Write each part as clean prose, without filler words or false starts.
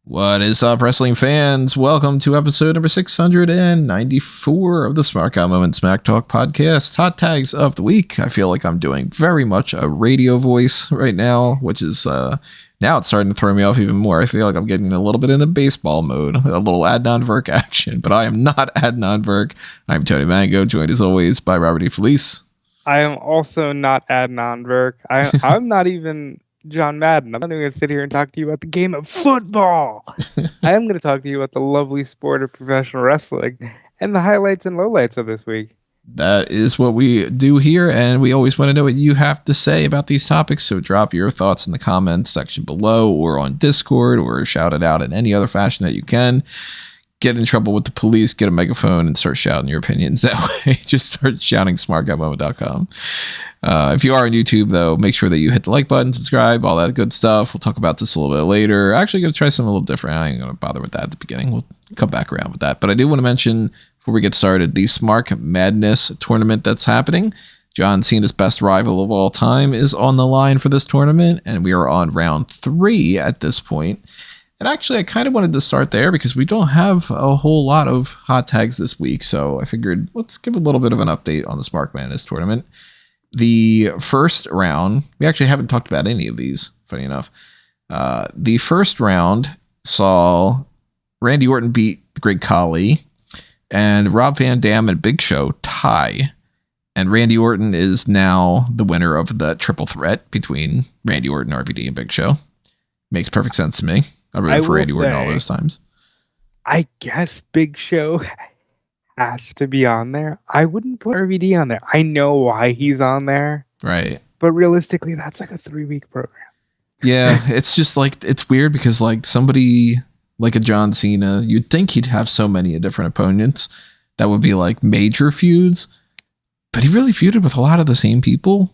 What is up, wrestling fans? Welcome to episode number 694 of the Smark Moment Smack Talk podcast. Hot tags of the week. I feel like I'm doing very much a radio voice right now, which is now it's starting to throw me off even more. I feel like I'm getting a little bit in the baseball mode, a little Adnan Virk action, but I am not Adnan Virk. I'm Tony Mango, joined as always by Robert E. Felice. I am also not Adnan Virk. I'm not even John Madden. I'm not even going to sit here and talk to you about the game of football. I am going to talk to you about the lovely sport of professional wrestling and the highlights and lowlights of this week. That is what we do here, and we always want to know what you have to say about these topics, so drop your thoughts in the comments section below or on Discord or shout it out in any other fashion that you can. Get in trouble with the police, get a megaphone, and start shouting your opinions that way. Just start shouting smark@moment.com. If you are on YouTube, though, make sure that you hit the like button, subscribe, all that good stuff. We'll talk about this a little bit later. Actually, going to try something a little different. I ain't going to bother with that at the beginning. We'll come back around with that. But I do want to mention, before we get started, the Smark Madness tournament that's happening. John Cena's best rival of all time is on the line for this tournament, and we are on round 3 at this point. And actually, I kind of wanted to start there because we don't have a whole lot of hot tags this week. So I figured let's give a little bit of an update on the Smark Madness tournament. The first round, we actually haven't talked about any of these, funny enough. The first round saw Randy Orton beat the Great Khali, and Rob Van Dam and Big Show tie. And Randy Orton is now the winner of the triple threat between Randy Orton, RVD, and Big Show. Makes perfect sense to me. I rooted for Randy Orton all those times. I guess Big Show has to be on there. I wouldn't put RVD on there. I know why he's on there. Right. But realistically, that's like a 3-week program. Yeah, it's just like, it's weird because like somebody like a John Cena, you'd think he'd have so many different opponents that would be like major feuds, but he really feuded with a lot of the same people.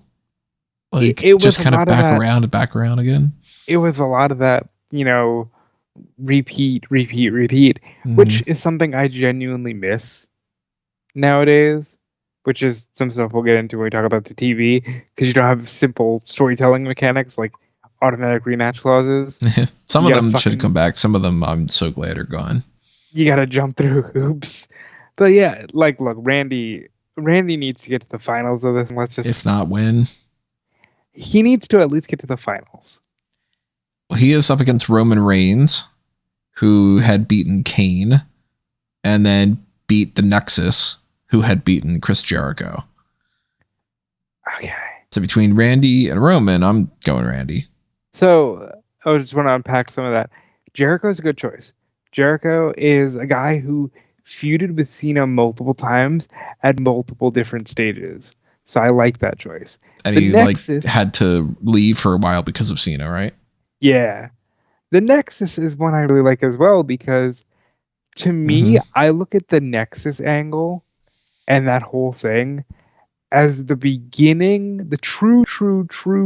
Like it just kind of back around and back around again. It was a lot of that, you know, repeat, which is something I genuinely miss nowadays, which is some stuff we'll get into when we talk about the TV, because you don't have simple storytelling mechanics like automatic rematch clauses. Some of them should have come back. Some of them I'm so glad are gone. You gotta jump through hoops. But yeah, like, look, Randy needs to get to the finals of this. Let's just, if not win, he needs to at least get to the finals. Well, he is up against Roman Reigns, who had beaten Kane, and then beat the Nexus, who had beaten Chris Jericho. Okay. So between Randy and Roman, I'm going Randy. So I just want to unpack some of that. Jericho's a good choice. Jericho is a guy who feuded with Cena multiple times at multiple different stages. So I like that choice. And he Nexus, like had to leave for a while because of Cena, right? Yeah. The Nexus is one I really like as well, because to me, I look at the Nexus angle and that whole thing as the beginning, the true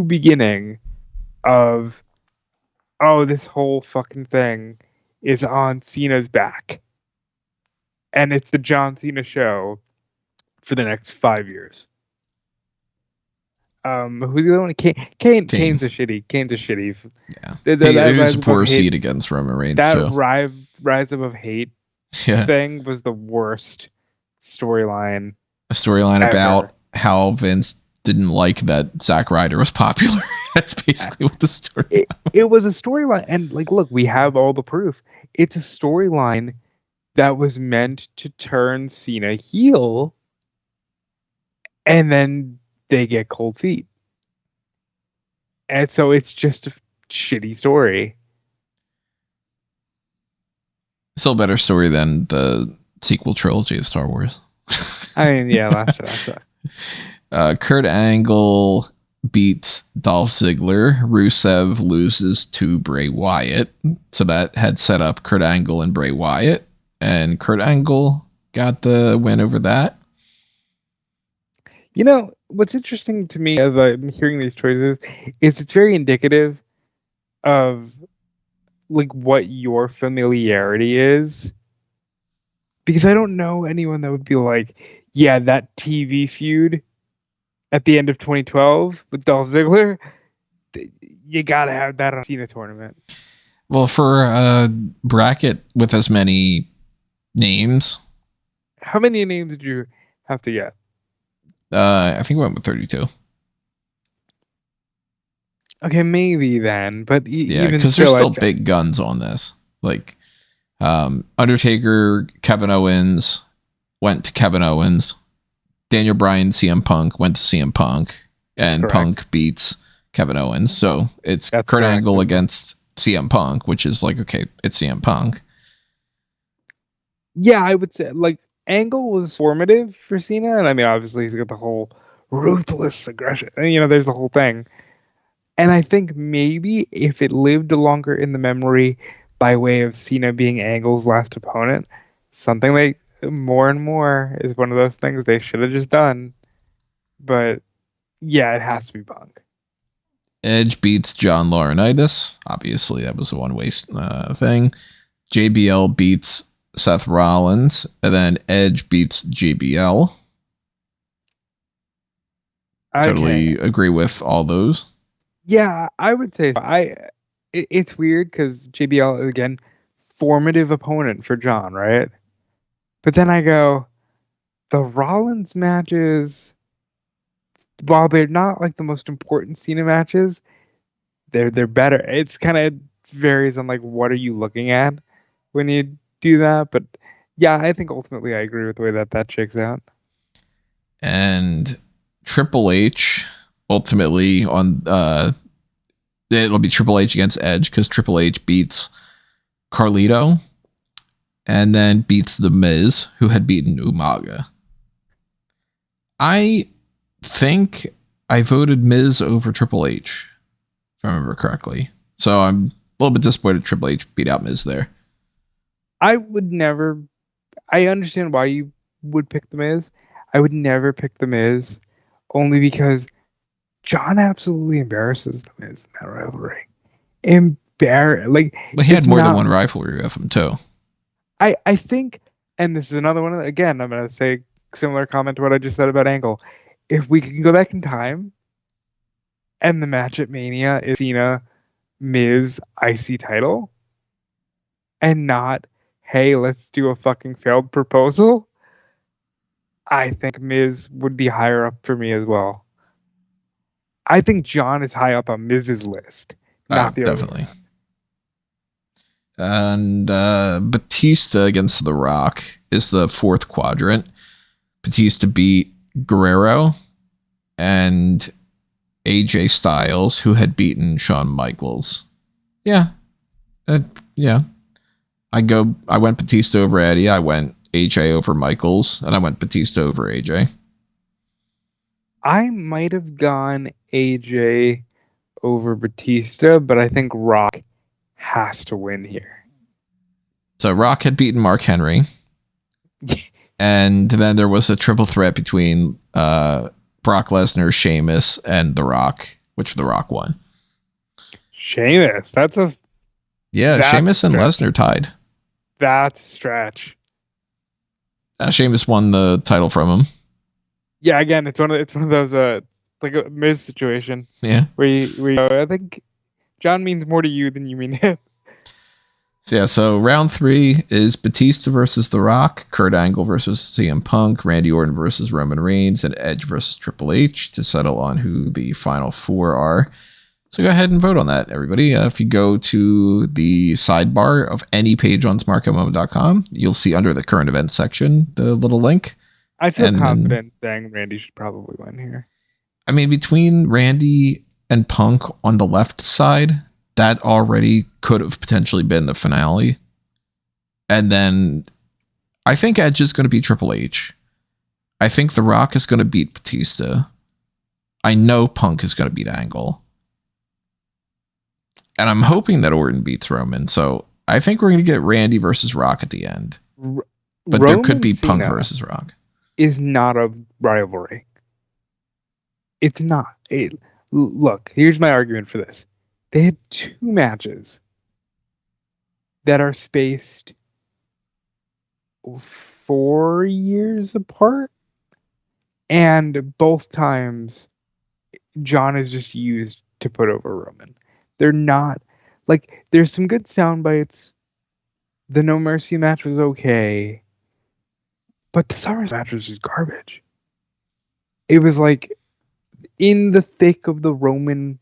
beginning of, oh, this whole fucking thing is on Cena's back. And it's the John Cena show for the next 5 years. Who's the other one? Kane. Kane's a shitty. Yeah. He was a poor seed against Roman Reigns. That rise above hate thing was the worst storyline. A storyline about how Vince didn't like that Zack Ryder was popular. That's basically what the story. It was a storyline, and like, look, we have all the proof. It's a storyline that was meant to turn Cena heel, and then they get cold feet. And so it's just a shitty story. Still a better story than the sequel trilogy of Star Wars. I mean, yeah, last Kurt Angle beats Dolph Ziggler. Rusev loses to Bray Wyatt. So that had set up Kurt Angle and Bray Wyatt. And Kurt Angle got the win over that. You know, what's interesting to me as I'm hearing these choices is it's very indicative of like what your familiarity is. Because I don't know anyone that would be like, yeah, that TV feud at the end of 2012 with Dolph Ziggler, You gotta have that on a Cena tournament. Well, for a bracket with as many names, How many names did you have to get? I think we went with 32. Okay, maybe then, but Yeah, even because there's still, still big guns on this. Like Undertaker, Kevin Owens went to Kevin Owens. Daniel Bryan, CM Punk went to CM Punk, and Punk beats Kevin Owens. So it's Kurt Angle against CM Punk, which is like, okay, it's CM Punk. Yeah, I would say like Angle was formative for Cena, and I mean obviously he's got the whole ruthless aggression. And, there's the whole thing. And I think maybe if it lived longer in the memory by way of Cena being Angle's last opponent, something like more and more is one of those things they should have just done. But yeah, it has to be Punk. Edge beats John Laurinaitis. Obviously, that was a one-way thing. JBL beats Seth Rollins, and then Edge beats JBL. Totally agree with all those. Yeah, I would say it's weird because JBL, again, formative opponent for John, right? But then I go, the Rollins matches, while they're not like the most important Cena matches, they're better. It's kind of varies on like what are you looking at when you do that. But yeah, I think ultimately I agree with the way that shakes out. And Triple H ultimately on it'll be Triple H against Edge because Triple H beats Carlito and then beats The Miz, who had beaten Umaga. I think I voted Miz over Triple H, if I remember correctly. So I'm a little bit disappointed Triple H beat out Miz there. I understand why you would pick The Miz. I would never pick The Miz, only because John absolutely embarrasses The Miz in that rivalry. But he had more than one rivalry with him too. I think, and this is another one, again, I'm going to say similar comment to what I just said about Angle. If we can go back in time and the match at Mania is Cena, Miz, IC title, and not, hey, let's do a fucking failed proposal, I think Miz would be higher up for me as well. I think John is high up on Miz's list, not the definitely. And Batista against The Rock is the fourth quadrant. Batista beat Guerrero and AJ Styles, who had beaten Shawn Michaels. Yeah. Yeah. I went Batista over Eddie. I went AJ over Michaels, and I went Batista over AJ. I might have gone AJ over Batista, but I think Rock has to win here. So Rock had beaten Mark Henry. And then there was a triple threat between Brock Lesnar, Sheamus, and The Rock, which The Rock won. Sheamus, Sheamus and Lesnar tied. That's a stretch. Sheamus won the title from him. Yeah, again, it's one of those like a Miz situation. Yeah, where you I think John means more to you than you mean him. So round 3 is Batista versus The Rock, Kurt Angle versus CM Punk, Randy Orton versus Roman Reigns, and Edge versus Triple H to settle on who the final 4 are. So go ahead and vote on that, everybody. If you go to the sidebar of any page on smarkmoment.com, you'll see under the current events section the little link. I feel confident saying Randy should probably win here. I mean, between Randy and Punk on the left side, that already could have potentially been the finale. And then I think Edge is going to beat Triple H. I think The Rock is going to beat Batista. I know Punk is going to beat Angle. And I'm hoping that Orton beats Roman. So I think we're going to get Randy versus Rock at the end. But Roman there could be Punk versus Rock. Is not a rivalry. It's not. Look, here's my argument for this. They had 2 matches that are spaced 4 years apart, and both times John has just used to put over Roman. They're not like there's some good sound bites. The No Mercy match was okay, but the SummerSlam match was just garbage. It was like in the thick of the Roman,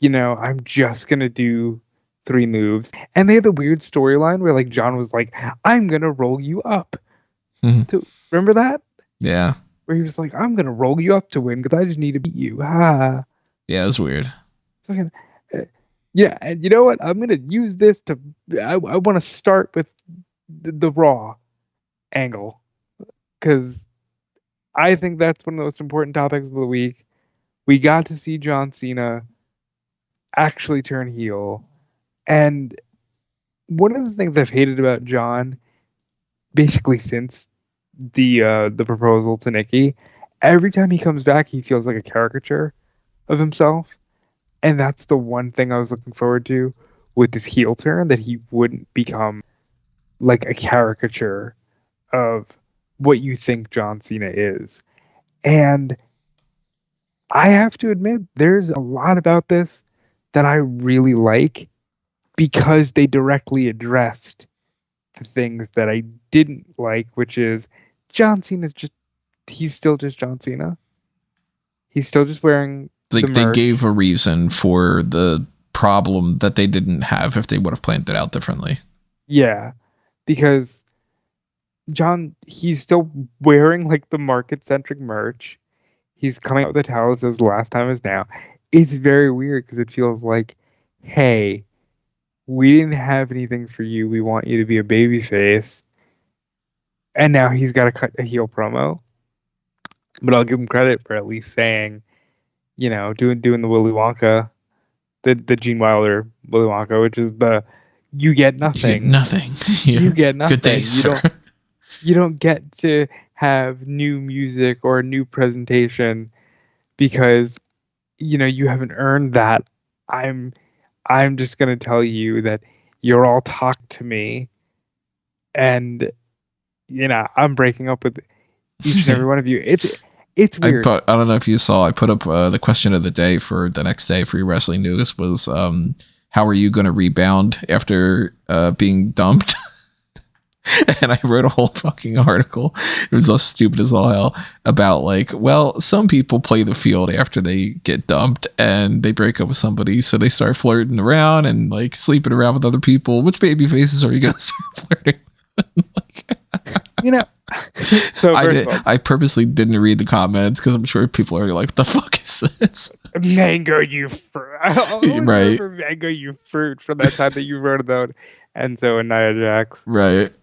I'm just gonna do 3 moves, and they had the weird storyline where like John was like, "I'm gonna roll you up." Remember that? Yeah. Where he was like, "I'm gonna roll you up to win because I just need to beat you." Ah. Yeah, it was weird. Fucking, yeah, and you know what? I'm gonna use this to. I want to start with the Raw angle because I think that's one of the most important topics of the week. We got to see John Cena actually turn heel, and one of the things I've hated about John, basically since the proposal to Nikki, every time he comes back, he feels like a caricature of himself. And that's the one thing I was looking forward to with this heel turn, that he wouldn't become like a caricature of what you think John Cena is. And I have to admit, there's a lot about this that I really like because they directly addressed the things that I didn't like, which is John Cena's he's still just John Cena. He's still just wearing like they gave a reason for the problem that they didn't have if they would have planned it out differently. Yeah, because John, he's still wearing like the market-centric merch. He's coming out with the towel that says "Last time is now." It's very weird because it feels like, hey, we didn't have anything for you. We want you to be a babyface, and now he's got to cut a heel promo. But I'll give him credit for at least saying, doing the Willy Wonka, the Gene Wilder Willy Wonka, which is you get nothing. You get nothing. You get nothing. Good day, sir. You don't get to have new music or a new presentation because you haven't earned that. I'm just gonna tell you that you're all talk to me, and I'm breaking up with each and every one of you. It's weird. I don't know if you saw, I put up the question of the day for the next day for your wrestling news was, how are you going to rebound after being dumped? And I wrote a whole fucking article. It was as stupid as all hell about like, well, some people play the field after they get dumped and they break up with somebody. So they start flirting around and like sleeping around with other people. Which baby faces are you going to start flirting with? So I purposely didn't read the comments because I'm sure people are like, what the fuck is this? Mango, you fruit. Right. Mango, you fruit from that time that you wrote about Enzo and Nia Jax. Right.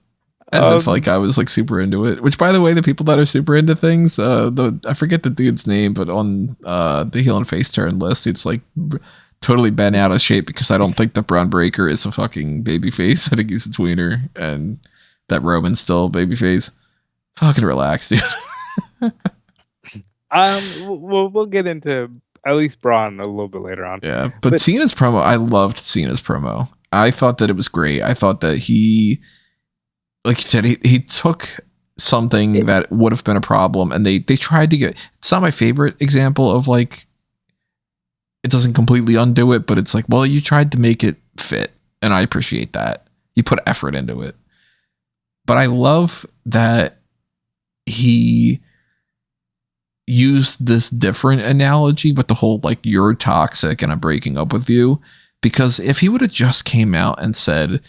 As if like I was like super into it. Which, by the way, the people that are super into things, I forget the dude's name, but on the heel and face turn list, it's like totally bent out of shape because I don't think that Braun Breaker is a fucking baby face. I think he's a tweener, and that Roman's still a baby face. Fucking relax, dude. We'll get into at least Braun a little bit later on. Yeah, but Cena's promo, I loved Cena's promo. I thought that it was great. I thought that he, like you said, he took something that would have been a problem, and they tried to get. It's not my favorite example of like it doesn't completely undo it, but it's like, well, you tried to make it fit, and I appreciate that. You put effort into it. But I love that he used this different analogy with the whole like you're toxic and I'm breaking up with you, because if he would have just came out and said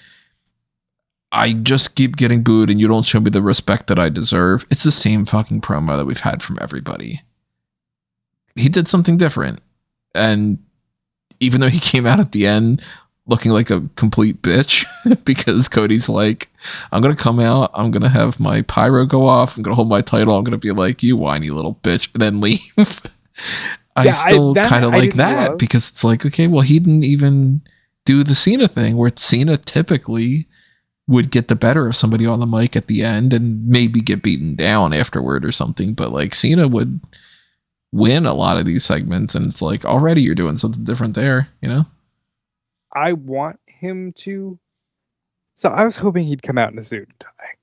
I just keep getting booed and you don't show me the respect that I deserve, it's the same fucking promo that we've had from everybody. He did something different, and even though he came out at the end looking like a complete bitch because Cody's like, I'm going to come out, I'm going to have my pyro go off, I'm going to hold my title, I'm going to be like, you whiny little bitch, and then leave. I still kind of like that because it's like, okay, well, he didn't even do the Cena thing where Cena typically would get the better of somebody on the mic at the end and maybe get beaten down afterward or something. But like Cena would win a lot of these segments, and it's like already you're doing something different there, I want him to. So I was hoping he'd come out in a suit and tie.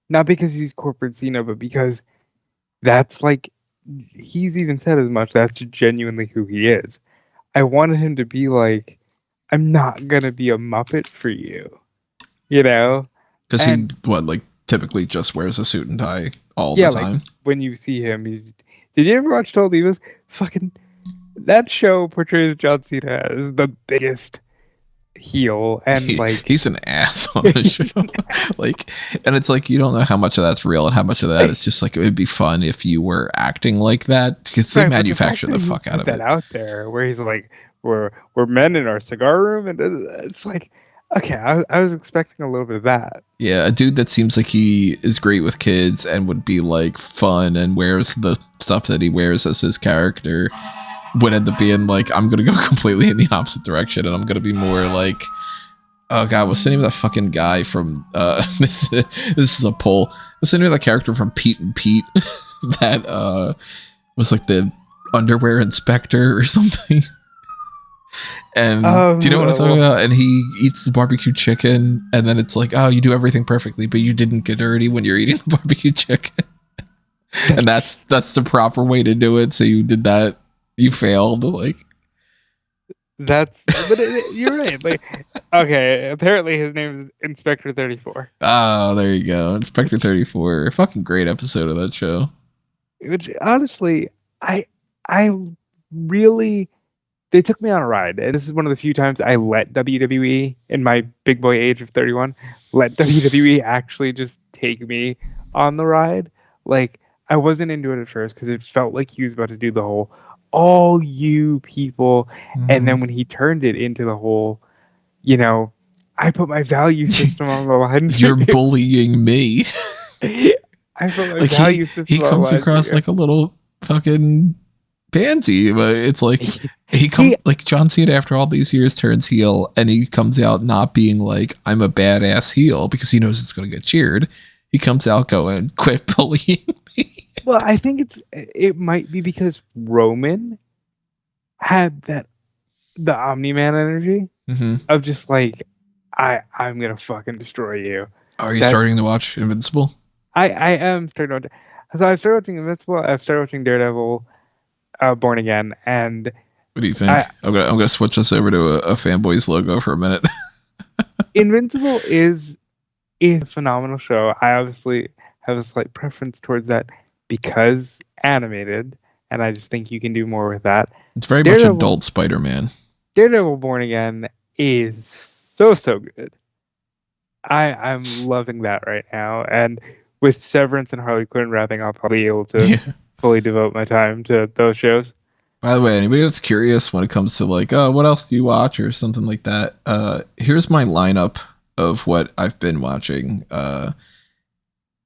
Not because he's corporate Cena, but because that's like, he's even said as much, that's genuinely who he is. I wanted him to be like, I'm not gonna be a Muppet for you, you know? Because he typically just wears a suit and tie all Yeah, the time. like when you see him, did you ever watch Total Divas? Fucking that show portrays John Cena as the biggest heel, and he's an ass on the show. And it's like you don't know how much of that's real and how much of that is just like it would be fun if you were acting like that, because they manufacture the fuck out of it. Out there where he's like, we're men in our cigar room, and it's like, okay, I was expecting a little bit of that. Yeah, a dude that seems like he is great with kids and would be like fun and wears the stuff that he wears as his character would end up being like, I'm gonna go completely in the opposite direction, and I'm gonna be more like, oh god, what's the name of that fucking guy from this is a poll. What's the name of that character from Pete and Pete that was like the underwear inspector or something? And do you know what I'm talking about? And he eats the barbecue chicken, and then it's like, oh, you do everything perfectly, but you didn't get dirty when you're eating the barbecue chicken. And that's the proper way to do it. So you did that, you failed. Like but you're right. Like, okay, apparently his name is Inspector 34. Oh, there you go, Inspector 34. Fucking great episode of that show. Which honestly, I really. They took me on a ride, and this is one of the few times I let WWE, in my big boy age of 31, let WWE actually just take me on the ride. Like, I wasn't into it at first because it felt like he was about to do the whole, all you people, and then when he turned it into the whole, I put my value system on the line. You're bullying me. I put my value system he comes across like a little fucking pansy, but it's like he comes like John Cena after all these years turns heel, and he comes out not being like, I'm a badass heel, because he knows it's going to get cheered. He comes out going, quit bullying me. Well, I think it might be because Roman had the Omni-Man energy of just like, I'm gonna fucking destroy you. Are you starting to watch Invincible? I am starting to. So I've started watching Invincible. I've started watching Daredevil. Born Again, and what do you think? I'm gonna switch us over to a Fanboys logo for a minute. Invincible is a phenomenal show. I obviously have a slight preference towards that because animated, and I just think you can do more with that. It's very much adult Spider-Man. Daredevil Born Again is so good. I'm loving that right now, and with Severance and Harley Quinn wrapping up, I'll be able to fully devote my time to those shows. By the way, anybody that's curious when it comes to like, oh, what else do you watch or something like that, here's my lineup of what I've been watching.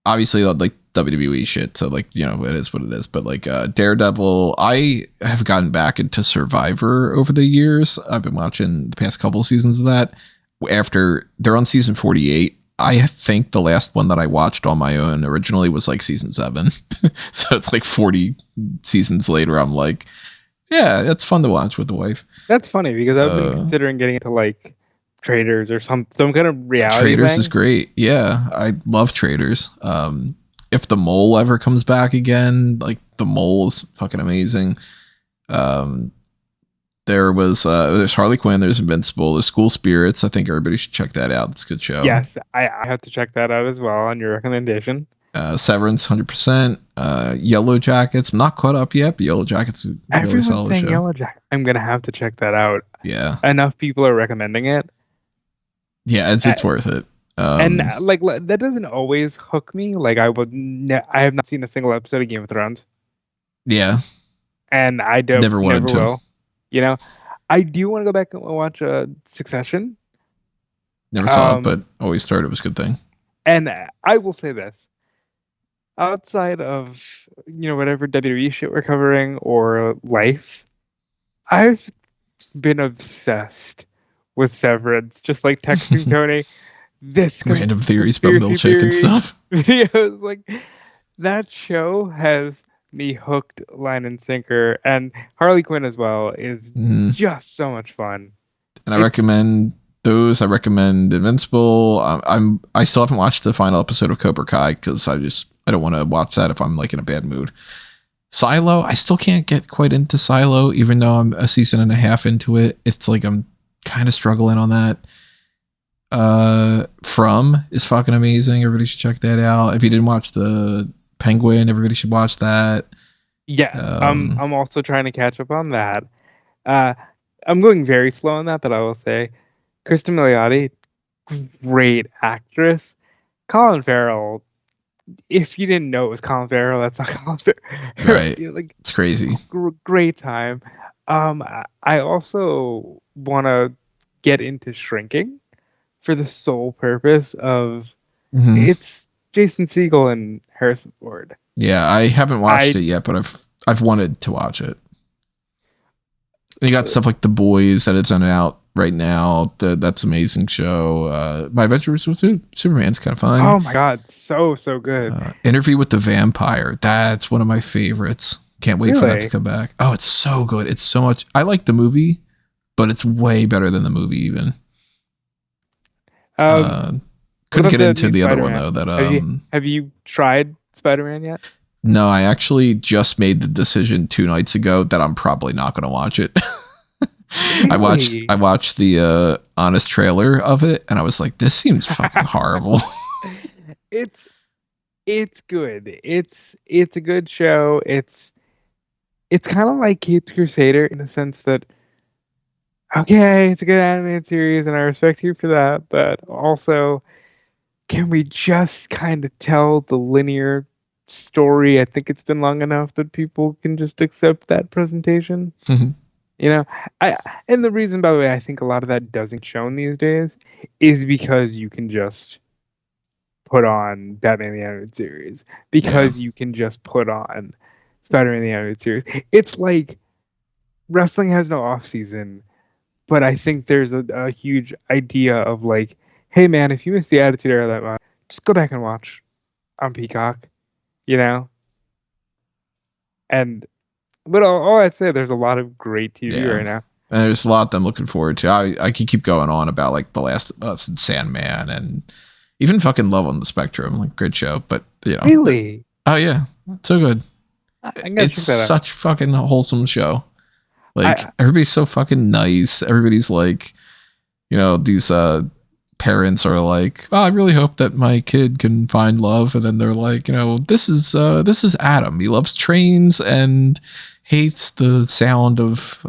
Obviously, like WWE shit, so like, it is what it is. But like Daredevil, I have gotten back into Survivor over the years. I've been watching the past couple of seasons of that. After they're on season 48. I think the last one that I watched on my own originally was like season 7. So it's like 40 seasons later. I'm like, yeah, that's fun to watch with the wife. That's funny because I've been considering getting into like Traders or some kind of reality Traders thing. Is great. Yeah, I love Traders. If the Mole ever comes back again, like the Mole is fucking amazing. There's Harley Quinn, there's Invincible, there's School Spirits. I think everybody should check that out. It's a good show. Yes, I have to check that out as well on your recommendation. Severance, 100%. Yellow Jackets. I'm not caught up yet, but Yellow Jackets is a really solid show. Yellow Jacket. I'm gonna have to check that out. Yeah. Enough people are recommending it. Yeah, it's worth it. And like that doesn't always hook me. Like I have not seen a single episode of Game of Thrones. Yeah. And I never will. I do want to go back and watch Succession. Never saw it, but always thought it was a good thing. And I will say this. Outside of, whatever WWE shit we're covering or life, I've been obsessed with Severance. Just like texting Tony, this random theories about milkshake and stuff. Videos. Like, that show has me hooked line and sinker, and Harley Quinn as well is just so much fun. And I recommend those. I recommend Invincible. I still haven't watched the final episode of Cobra Kai because I don't want to watch that if I'm like in a bad mood. Silo, I still can't get quite into Silo, even though I'm a season and a half into it. It's like I'm kind of struggling on that. From is fucking amazing. Everybody should check that out. If you didn't watch the Penguin, everybody should watch that. Yeah, I'm also trying to catch up on that. I'm going very slow on that, but I will say, Kristen Milioti, great actress. Colin Farrell, if you didn't know it was Colin Farrell, that's not Colin Farrell. Right. Like, it's crazy. Great time. I also want to get into Shrinking for the sole purpose of it's Jason Segel and Harrison Ford. Yeah, I haven't watched it yet, but I've wanted to watch it. You got stuff like The Boys that it's on out right now. That's an amazing show. My Adventures with Superman's kind of fun. Oh my god, so good. Interview with the Vampire. That's one of my favorites. Can't wait for that to come back. Oh, it's so good. It's so much. I like the movie, but it's way better than the movie even. Couldn't get into the other one though. That have you tried Spider-Man yet? No, I actually just made the decision 2 nights ago that I'm probably not going to watch it. Really? I watched the honest trailer of it, and I was like, "This seems fucking horrible." It's good. It's a good show. It's kind of like Caped Crusader in the sense that, okay, it's a good animated series, and I respect you for that. But also, can we just kind of tell the linear story? I think it's been long enough that people can just accept that presentation. You know, and the reason, by the way, I think a lot of that doesn't shown these days is because you can just put on Batman the Animated Series, because you can just put on Spider-Man the Animated Series. It's like wrestling has no off season, but I think there's a huge idea of like, hey man, if you miss the Attitude Era that much, just go back and watch on Peacock, you know? But all I'd say, there's a lot of great TV right now. And there's a lot that I'm looking forward to. I could keep going on about like The Last of Us and Sandman and even fucking Love on the Spectrum. Like, great show, but you know. Really? Oh yeah, so good. It's such fucking wholesome show. Like everybody's so fucking nice. Everybody's like, you know, these parents are like, oh, I really hope that my kid can find love, and then they're like, you know, this is Adam. He loves trains and hates the sound of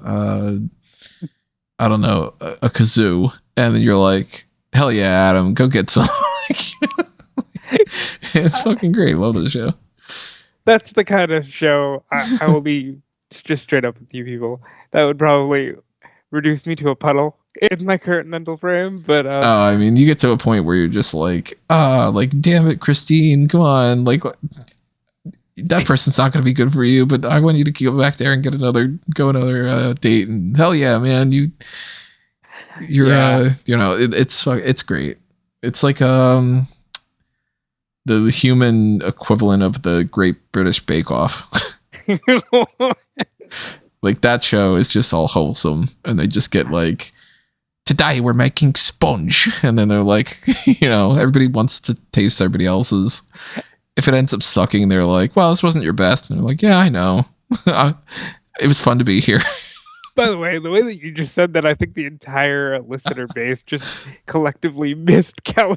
I don't know, a kazoo. And then you're like, hell yeah, Adam, go get some. It's fucking great. Love this show. That's the kind of show I will be just straight up with you people. That would probably reduce me to a puddle in my current mental frame, but I mean, you get to a point where you're just like, like, damn it, Christine, come on, like, that person's not going to be good for you, but I want you to go back there and get another date, and hell yeah, man, you're you know, it's great. It's like the human equivalent of the Great British Bake Off. Like, that show is just all wholesome, and they just get like, today we're making sponge, and then they're like, you know, everybody wants to taste everybody else's. If it ends up sucking, they're like, well, this wasn't your best, and they're like, yeah, I know. It was fun to be here. By the way that you just said that, I think the entire listener base just collectively missed Callum.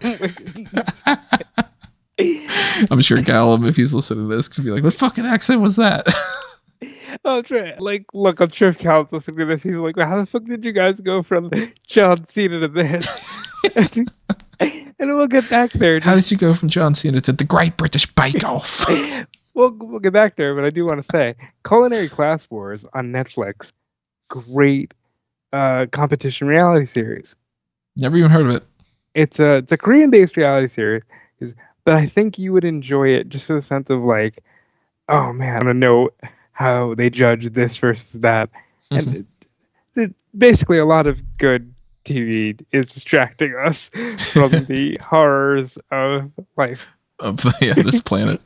I'm sure Callum, if he's listening to this, could be like, what fucking accent was that? I'm sure, like, look, I'm sure if Callum's listening to this, he's like, well, how the fuck did you guys go from John Cena to this? And we'll get back there. How did you go from John Cena to the Great British Bake Off? We'll get back there, but I do want to say, Culinary Class Wars on Netflix, great competition reality series. Never even heard of it. It's a Korean-based reality series, but I think you would enjoy it just in the sense of like, oh man, I want to know how they judge this versus that. And basically a lot of good TV is distracting us from the horrors of life. This planet.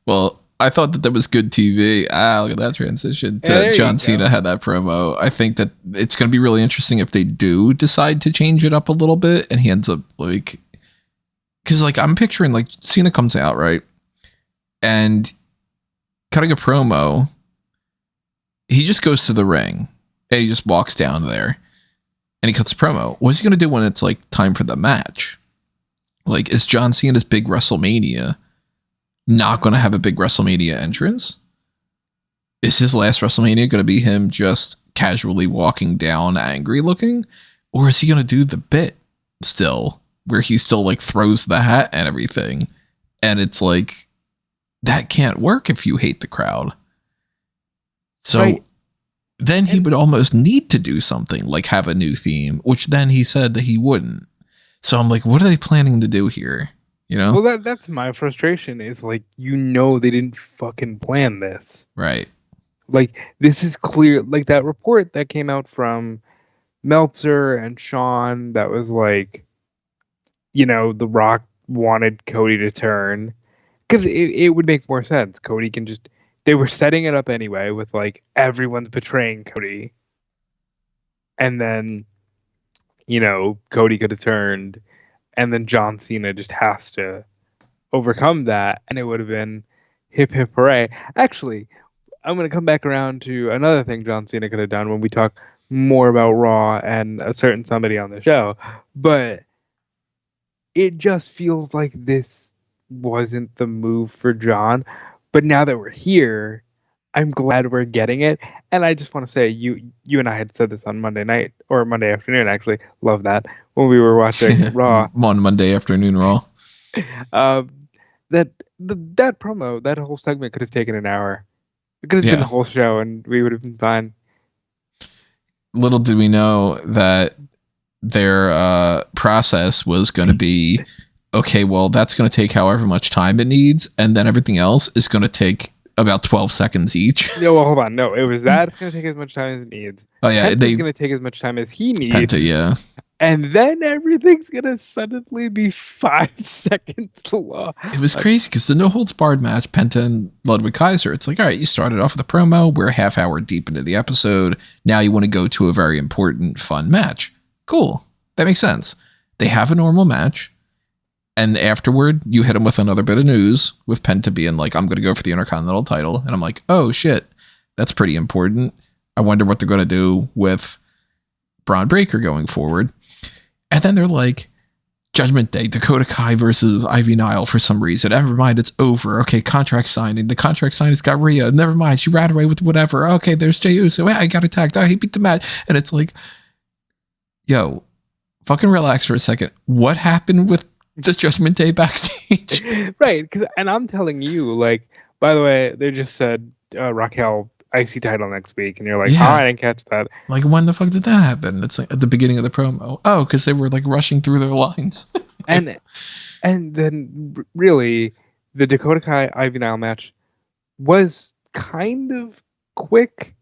Well, I thought that was good TV. Look at that transition. John Cena had that promo. I think that it's going to be really interesting if they do decide to change it up a little bit, and he ends up like, because like I'm picturing like Cena comes out, right, and cutting a promo. He just goes to the ring and he just walks down there and he cuts a promo. What's he going to do when it's like time for the match? Like, is John Cena's big WrestleMania not going to have a big WrestleMania entrance? Is his last WrestleMania going to be him just casually walking down angry looking? Or is he going to do the bit still where he still like throws the hat and everything? And it's like, that can't work if you hate the crowd. So right. Then he would almost need to do something like have a new theme, which then he said that he wouldn't. So I'm like, what are they planning to do here? You know? Well, that's my frustration is like, they didn't fucking plan this. Right. Like, this is clear. Like, that report that came out from Meltzer and Sean that was like, The Rock wanted Cody to turn. Because it would make more sense. Cody can just... They were setting it up anyway with, like, everyone's betraying Cody. And then, Cody could have turned. And then John Cena just has to overcome that. And it would have been hip, hip, hooray. Actually, I'm going to come back around to another thing John Cena could have done when we talk more about Raw and a certain somebody on the show. But it just feels like this wasn't the move for John. But now that we're here, I'm glad we're getting it. And I just want to say, you and I had said this on Monday night, or Monday afternoon, actually. Love that. When we were watching Raw. On Monday afternoon Raw. That promo, that whole segment could have taken an hour. It could have been the whole show, and we would have been fine. Little did we know that their process was going to be, okay, well, that's going to take however much time it needs, and then everything else is going to take about 12 seconds each. No, well, hold on. No, it was that. It's going to take as much time as it needs. Oh, yeah. It's going to take as much time as he needs. Penta, yeah. And then everything's going to suddenly be 5 seconds long. It was crazy because the no-holds-barred match, Penta and Ludwig Kaiser, it's like, all right, you started off with a promo. We're a half hour deep into the episode. Now you want to go to a very important, fun match. Cool. That makes sense. They have a normal match. And afterward, you hit him with another bit of news with Penta being like, I'm going to go for the Intercontinental title. And I'm like, oh, shit. That's pretty important. I wonder what they're going to do with Braun Breaker going forward. And then they're like, Judgment Day, Dakota Kai versus Ivy Nile for some reason. Never mind, it's over. Okay, contract signing. The contract signing's got Rhea. Never mind, she ran away with whatever. Okay, there's Jey Uso. I got attacked. Oh, he beat the match. And it's like, yo, fucking relax for a second. What happened with the Judgment Day backstage? Right, and I'm telling you, like, by the way, they just said Raquel IC title next week, and you're like, I didn't catch that. Like, when the fuck did that happen? It's like at the beginning of the promo. Oh, because they were like rushing through their lines. and then really, the Dakota Kai Ivy Nile match was kind of quick,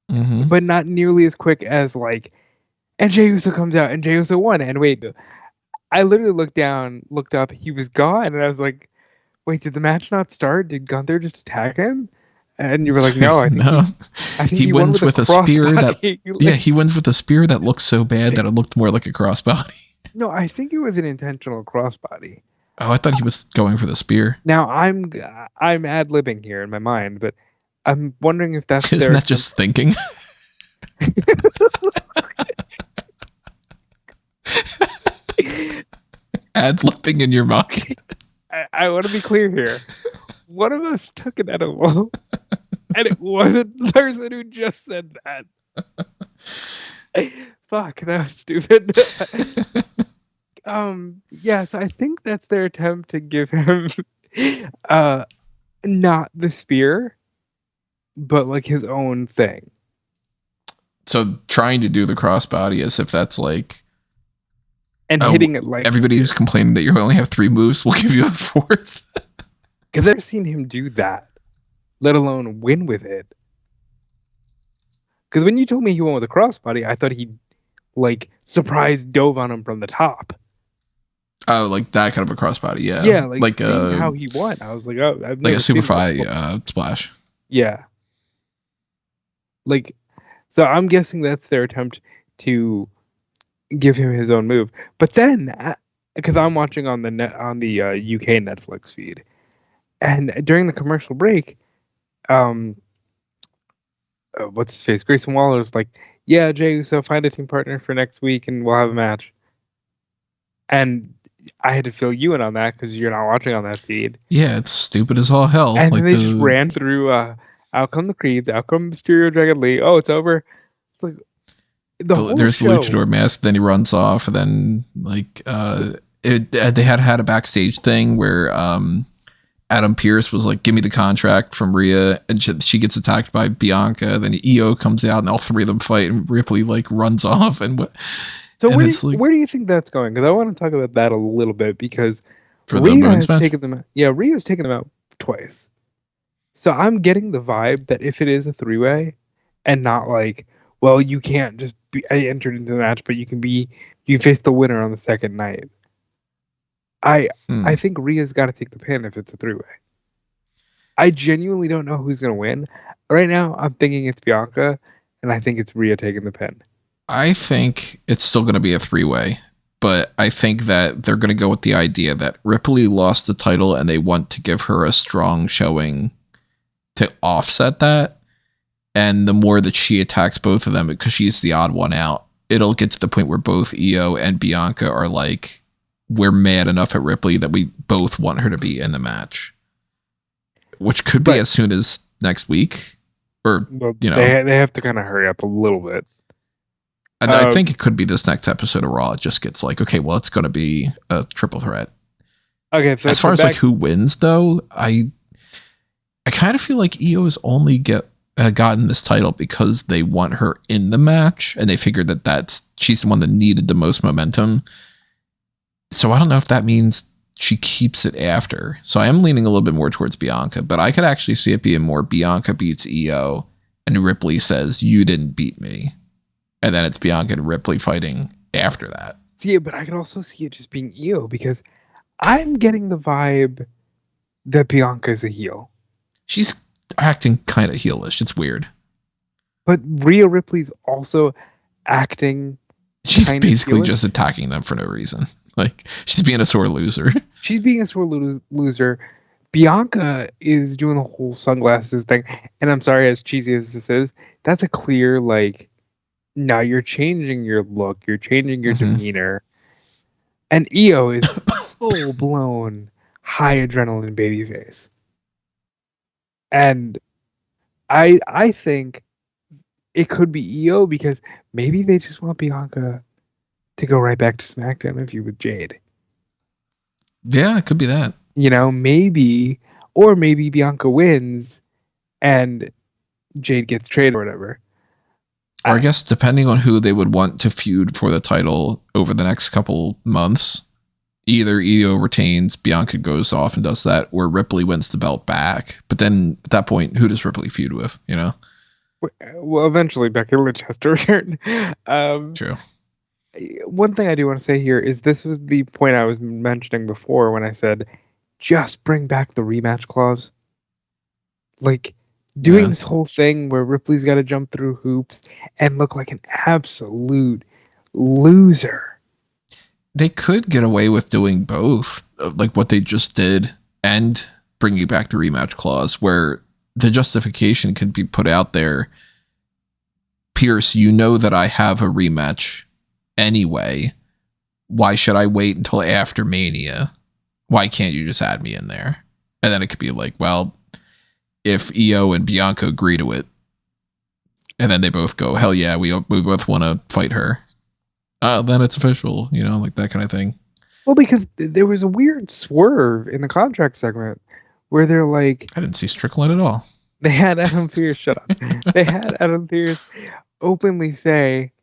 but not nearly as quick as like, and Jey Uso comes out and Jey Uso won. And wait, I literally looked up, he was gone, and I was like, wait, did the match not start? Did Gunther just attack him? And you were like, no, I think he wins with a spear that he wins with a spear that looks so bad that it looked more like a crossbody. No, I think it was an intentional crossbody. Oh, I thought he was going for the spear. Now I'm ad-libbing here in my mind, but I'm wondering if that's isn't that just thinking? Ad-libbing in your mind. I want to be clear here. One of us took an edible, and it wasn't the person who just said that. Fuck, that was stupid. So I think that's their attempt to give him not the spear, but like his own thing. So trying to do the crossbody as if that's like, and hitting it like everybody who's complaining that you only have 3 moves will give you a 4th. Because I've never seen him do that, let alone win with it. Because when you told me he won with a crossbody, I thought he like surprise dove on him from the top. Oh, like that kind of a crossbody, yeah. Yeah, like how he won. I was like, oh, I've never like a Superfly splash. Yeah. Like, so I'm guessing that's their attempt to give him his own move. But then, because I'm watching on the UK Netflix feed, and during the commercial break, what's his face? Grayson Waller's like, yeah, Jey Uso, find a team partner for next week and we'll have a match. And I had to fill you in on that because you're not watching on that feed. Yeah, it's stupid as all hell. And then they just ran through out come the Creeds, out come Mysterio, Dragon Lee. Oh, it's over. It's like there's the luchador mask, then he runs off, and then like they had a backstage thing where Adam Pearce was like, give me the contract from Rhea, and she gets attacked by Bianca. Then EO comes out and all three of them fight, and Ripley like runs off. And what? So where do you think that's going? Because I want to talk about that a little bit because Rhea has taken them. Yeah, Rhea's taken them out twice. So I'm getting the vibe that if it is a 3-way and not like, well, you can't just be entered into the match, but you can face the winner on the second night. I think Rhea's got to take the pin if it's a 3-way. I genuinely don't know who's going to win. Right now, I'm thinking it's Bianca, and I think it's Rhea taking the pin. I think it's still going to be a 3-way, but I think that they're going to go with the idea that Ripley lost the title and they want to give her a strong showing to offset that. And the more that she attacks both of them, because she's the odd one out, it'll get to the point where both EO and Bianca are like, we're mad enough at Ripley that we both want her to be in the match, which could be as soon as next week, or they have to kind of hurry up a little bit. And I think it could be this next episode of Raw. It just gets like, okay, well, it's going to be a triple threat. Okay, so as far as like who wins, though, I kind of feel like EO's only gotten this title because they want her in the match, and they figured that she's the one that needed the most momentum. So I don't know if that means she keeps it after. So I am leaning a little bit more towards Bianca, but I could actually see it being more Bianca beats EO, and Ripley says, "You didn't beat me." And then it's Bianca and Ripley fighting after that. Yeah, but I can also see it just being EO because I'm getting the vibe that Bianca is a heel. She's acting kind of heelish. It's weird. But Rhea Ripley's also acting. She's basically just attacking them for no reason. Like, she's being a sore loser. She's being a sore loser. Bianca is doing the whole sunglasses thing. And I'm sorry, as cheesy as this is, that's a clear, like, now you're changing your look, you're changing your demeanor. And EO is full-blown high adrenaline babyface. And I think it could be EO because maybe they just want Bianca to go right back to SmackDown if you with Jade. Yeah, it could be that. Maybe Bianca wins and Jade gets traded or whatever. Or I guess depending on who they would want to feud for the title over the next couple months, either EO retains, Bianca goes off and does that, or Ripley wins the belt back. But then at that point, who does Ripley feud with, Well, eventually Becky Lynch has to return. True. One thing I do want to say here is this was the point I was mentioning before when I said, just bring back the rematch clause. Like, doing this whole thing where Ripley's got to jump through hoops and look like an absolute loser. They could get away with doing both, like what they just did, and bringing back the rematch clause, where the justification could be put out there. Pierce, you know that I have a rematch anyway. Why should I wait until after Mania? Why can't you just add me in there? And then it could be like, well, if EO and Bianca agree to it, and then they both go, hell yeah, we both want to fight her, then it's official, like that kind of thing. Well, because there was a weird swerve in the contract segment where they're like, I didn't see Strickland at all. They had Adam Pearce, shut up. They had Adam Pearce openly say,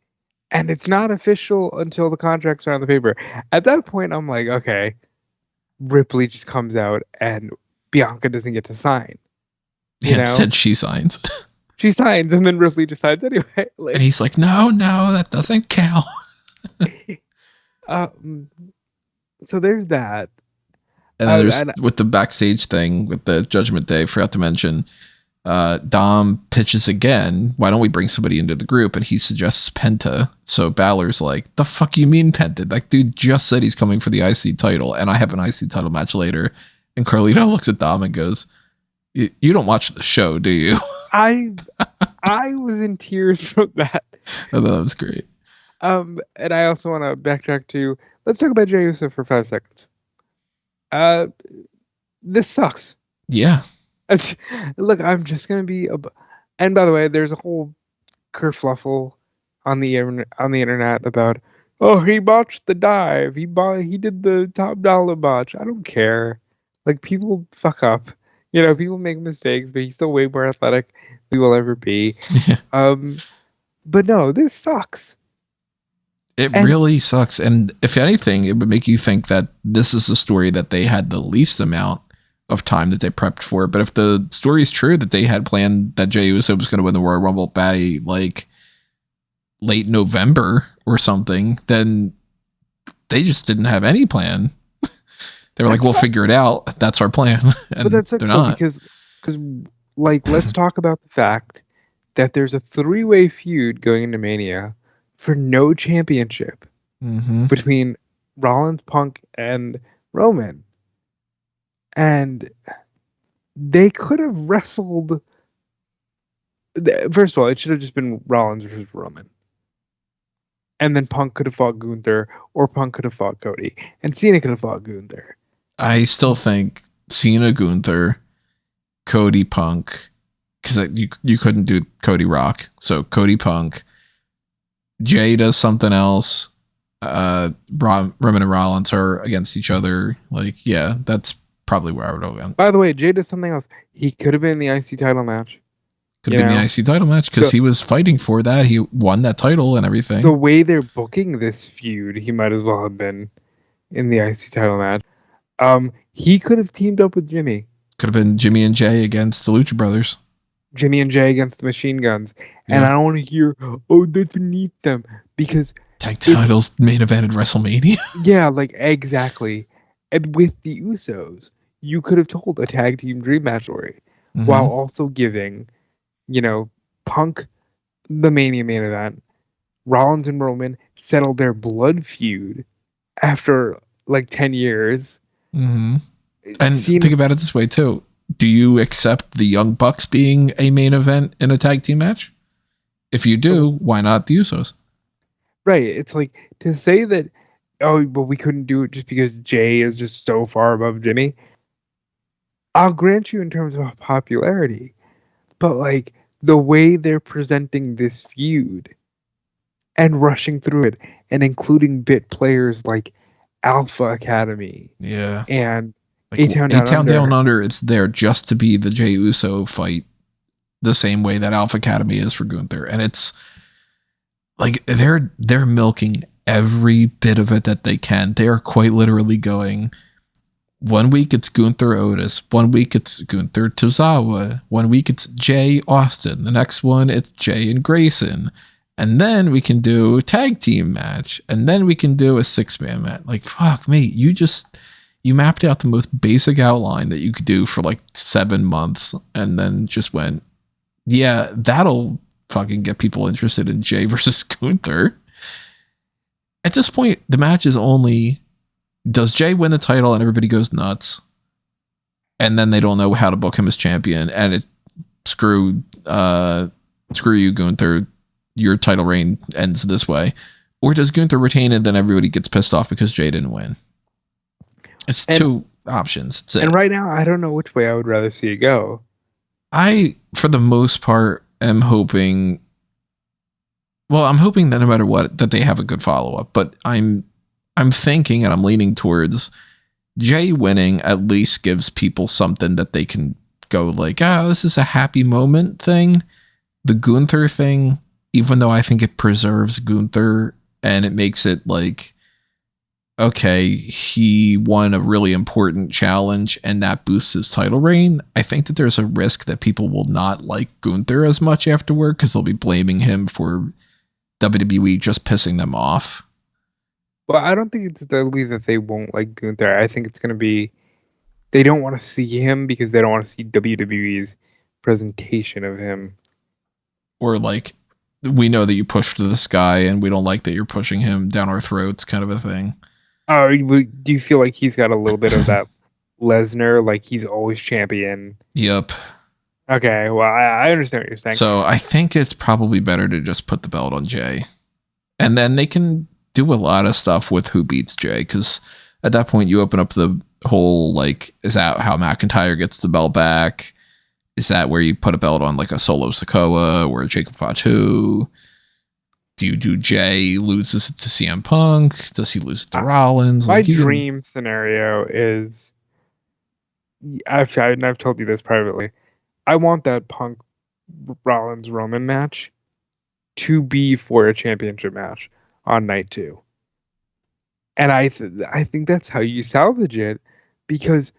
and it's not official until the contracts are on the paper. At that point, I'm like, okay, Ripley just comes out and Bianca doesn't get to sign. Instead, she signs. She signs, and then Ripley decides anyway. And he's like, no, that doesn't count. So there's that. And then there's with the backstage thing with the Judgment Day, forgot to mention, Dom pitches again, why don't we bring somebody into the group? And he suggests Penta. So Balor's like, the fuck you mean Penta? Like, dude just said he's coming for the IC title, and I have an IC title match later. And Carlito looks at Dom and goes, You don't watch the show, do you? I was in tears from that. I thought that was great. And I also want to backtrack to, let's talk about Jey Uso for 5 seconds. This sucks. Yeah. Look, I'm just gonna be. And by the way, there's a whole kerfluffle on the internet about, oh, he botched the dive. He did the top dollar botch. I don't care. Like, people fuck up. You know, people make mistakes, but he's still way more athletic than we will ever be. But no, this sucks. It really sucks. And if anything, it would make you think that this is a story that they had the least amount of time that they prepped for. But if the story is true that they had planned that Jey Uso was going to win the Royal Rumble by like late November or something, then they just didn't have any plan. They were like, we'll figure it out. That's our plan. And but that's they're not. Because like, let's talk about the fact that there's a 3-way feud going into Mania for no championship between Rollins, Punk, and Roman. And they could have wrestled. First of all, it should have just been Rollins versus Roman. And then Punk could have fought Gunther, or Punk could have fought Cody, and Cena could have fought Gunther. I still think Cena, Gunther, Cody, Punk, because you couldn't do Cody Rock. So Cody, Punk, Jay does something else. Roman and Rollins are against each other. Like, yeah, that's probably where I would go. By the way, Jay does something else. He could have been in the IC title match. Could have been the IC title match because he was fighting for that. He won that title and everything. The way they're booking this feud, he might as well have been in the IC title match. He could have teamed up with Jimmy. Could have been Jimmy and Jay against the Lucha Brothers. Jimmy and Jay against the Machine Guns. And I don't want to hear, oh, that's beneath them. Because tag titles main event at WrestleMania. Yeah, like, exactly. And with the Usos, you could have told a tag team dream match story while also giving, you know, Punk the Mania main event. Rollins and Roman settled their blood feud after like 10 years. And think about it this way too. Do you accept the Young Bucks being a main event in a tag team match? If you do, why not the Usos? Right. It's like, to say that, oh, but we couldn't do it just because Jay is just so far above Jimmy. I'll grant you in terms of popularity, but like the way they're presenting this feud and rushing through it and including bit players like Alpha Academy. Yeah. And like, A-Town Down Under, it's there just to be the Jey Uso fight the same way that Alpha Academy is for Gunther. And it's like they're milking every bit of it that they can. They are quite literally going, 1 week it's Gunther Otis, 1 week it's Gunther Tozawa, 1 week it's Jay Austin, the next one it's Jay and Grayson, and then we can do a tag team match, and then we can do a 6-man match. Like, fuck me, you mapped out the most basic outline that you could do for like 7 months, and then just went, yeah, that'll fucking get people interested in Jay versus Gunther. At this point, the match is only, does Jay win the title and everybody goes nuts, and then they don't know how to book him as champion, and it screw you, Gunther, your title reign ends this way, or does Gunther retain it, then everybody gets pissed off because Jay didn't win? It's two options. And right now, I don't know which way I would rather see it go. I, for the most part, am hoping. Well, I'm hoping that no matter what, that they have a good follow-up. But I'm thinking, and I'm leaning towards Jay winning at least gives people something that they can go like, oh, this is a happy moment thing. The Gunther thing, even though I think it preserves Gunther and it makes it like, okay, he won a really important challenge and that boosts his title reign. I think that there's a risk that people will not like Gunther as much afterward because they'll be blaming him for WWE just pissing them off. Well, I don't think it's that they won't like Gunther. I think it's going to be they don't want to see him because they don't want to see WWE's presentation of him. Or like, we know that you pushed this guy and we don't like that you're pushing him down our throats kind of a thing. Do you feel like he's got a little bit of that Lesnar, like he's always champion. Yep. Okay, well, I understand what you're saying. So I think it's probably better to just put the belt on Jay. And then they can do a lot of stuff with who beats Jay, because at that point you open up the whole, like, is that how McIntyre gets the belt back? Is that where you put a belt on like a Solo Sikoa or a Jacob Fatu? Do you do Jay loses it to CM Punk? Does he lose it to Rollins? My dream scenario is, I've told you this privately, I want that Punk Rollins Roman match to be for a championship match on night 2. And I think that's how you salvage it, because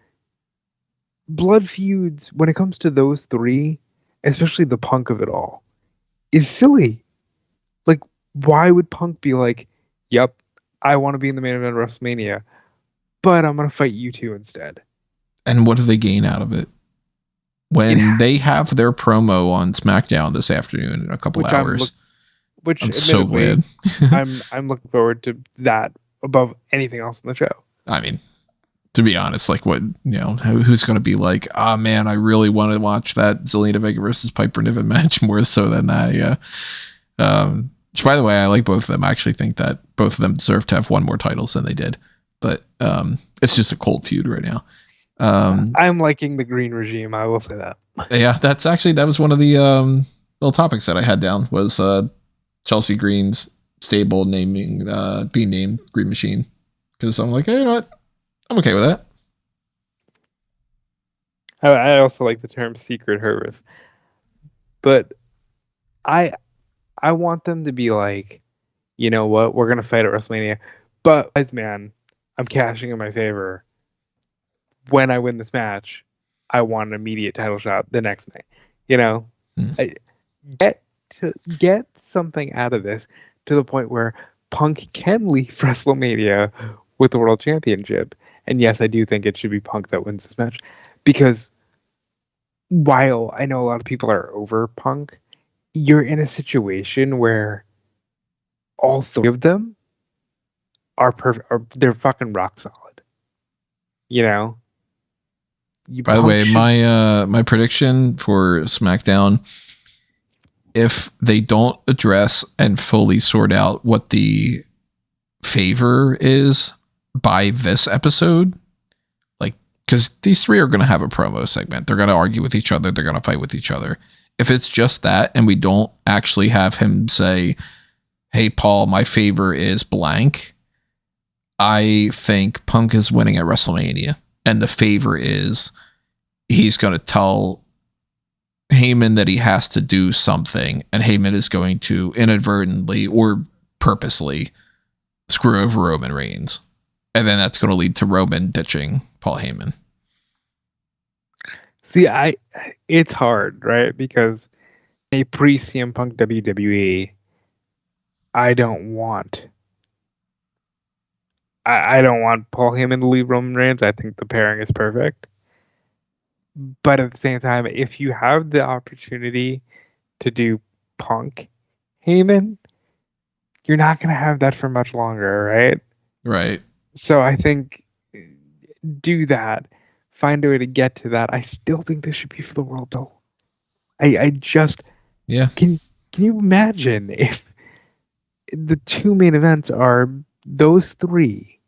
blood feuds, when it comes to those 3, especially the Punk of it all, is silly. Like, why would Punk be like, yep, I want to be in the main event of WrestleMania, but I'm going to fight you 2 instead? And what do they gain out of it? When they have their promo on SmackDown this afternoon in a couple hours. I'm so glad. I'm looking forward to that above anything else in the show. I mean, to be honest, like, what, who's going to be like, oh man, I really want to watch that Zelina Vega versus Piper Niven match more so than that. Yeah. Which, by the way, I like both of them. I actually think that both of them deserve to have 1 more titles than they did, but it's just a cold feud right now. I'm liking the green regime. I will say that. Yeah, that was one of the little topics that I had down was Chelsea Green's stable being named Green Machine, because I'm like, hey, you know what, I'm okay with that. I also like the term Secret Service, but I want them to be like, you know what, we're gonna fight at WrestleMania, but guys, man, I'm cashing in my favor. When I win this match, I want an immediate title shot the next night. Get something out of this to the point where Punk can leave WrestleMania with the World Championship. And yes, I do think it should be Punk that wins this match, because while I know a lot of people are over Punk, you're in a situation where all 3 of them are perfect. They're fucking rock solid. By the way, my prediction for SmackDown, if they don't address and fully sort out what the favor is by this episode, like, because these 3 are going to have a promo segment. They're going to argue with each other. They're going to fight with each other. If it's just that, and we don't actually have him say, hey, Paul, my favor is blank, I think Punk is winning at WrestleMania. And the favor is he's going to tell Heyman that he has to do something, and Heyman is going to inadvertently or purposely screw over Roman Reigns. And then that's going to lead to Roman ditching Paul Heyman. See, it's hard, right? Because a pre-CM Punk WWE, I don't want Paul Heyman to leave Roman Reigns. I think the pairing is perfect. But at the same time, if you have the opportunity to do Punk Heyman, you're not going to have that for much longer, right? Right. So I think do that. Find a way to get to that. I still think this should be for the world, though. I just... Yeah. Can you imagine if the 2 main events are those 3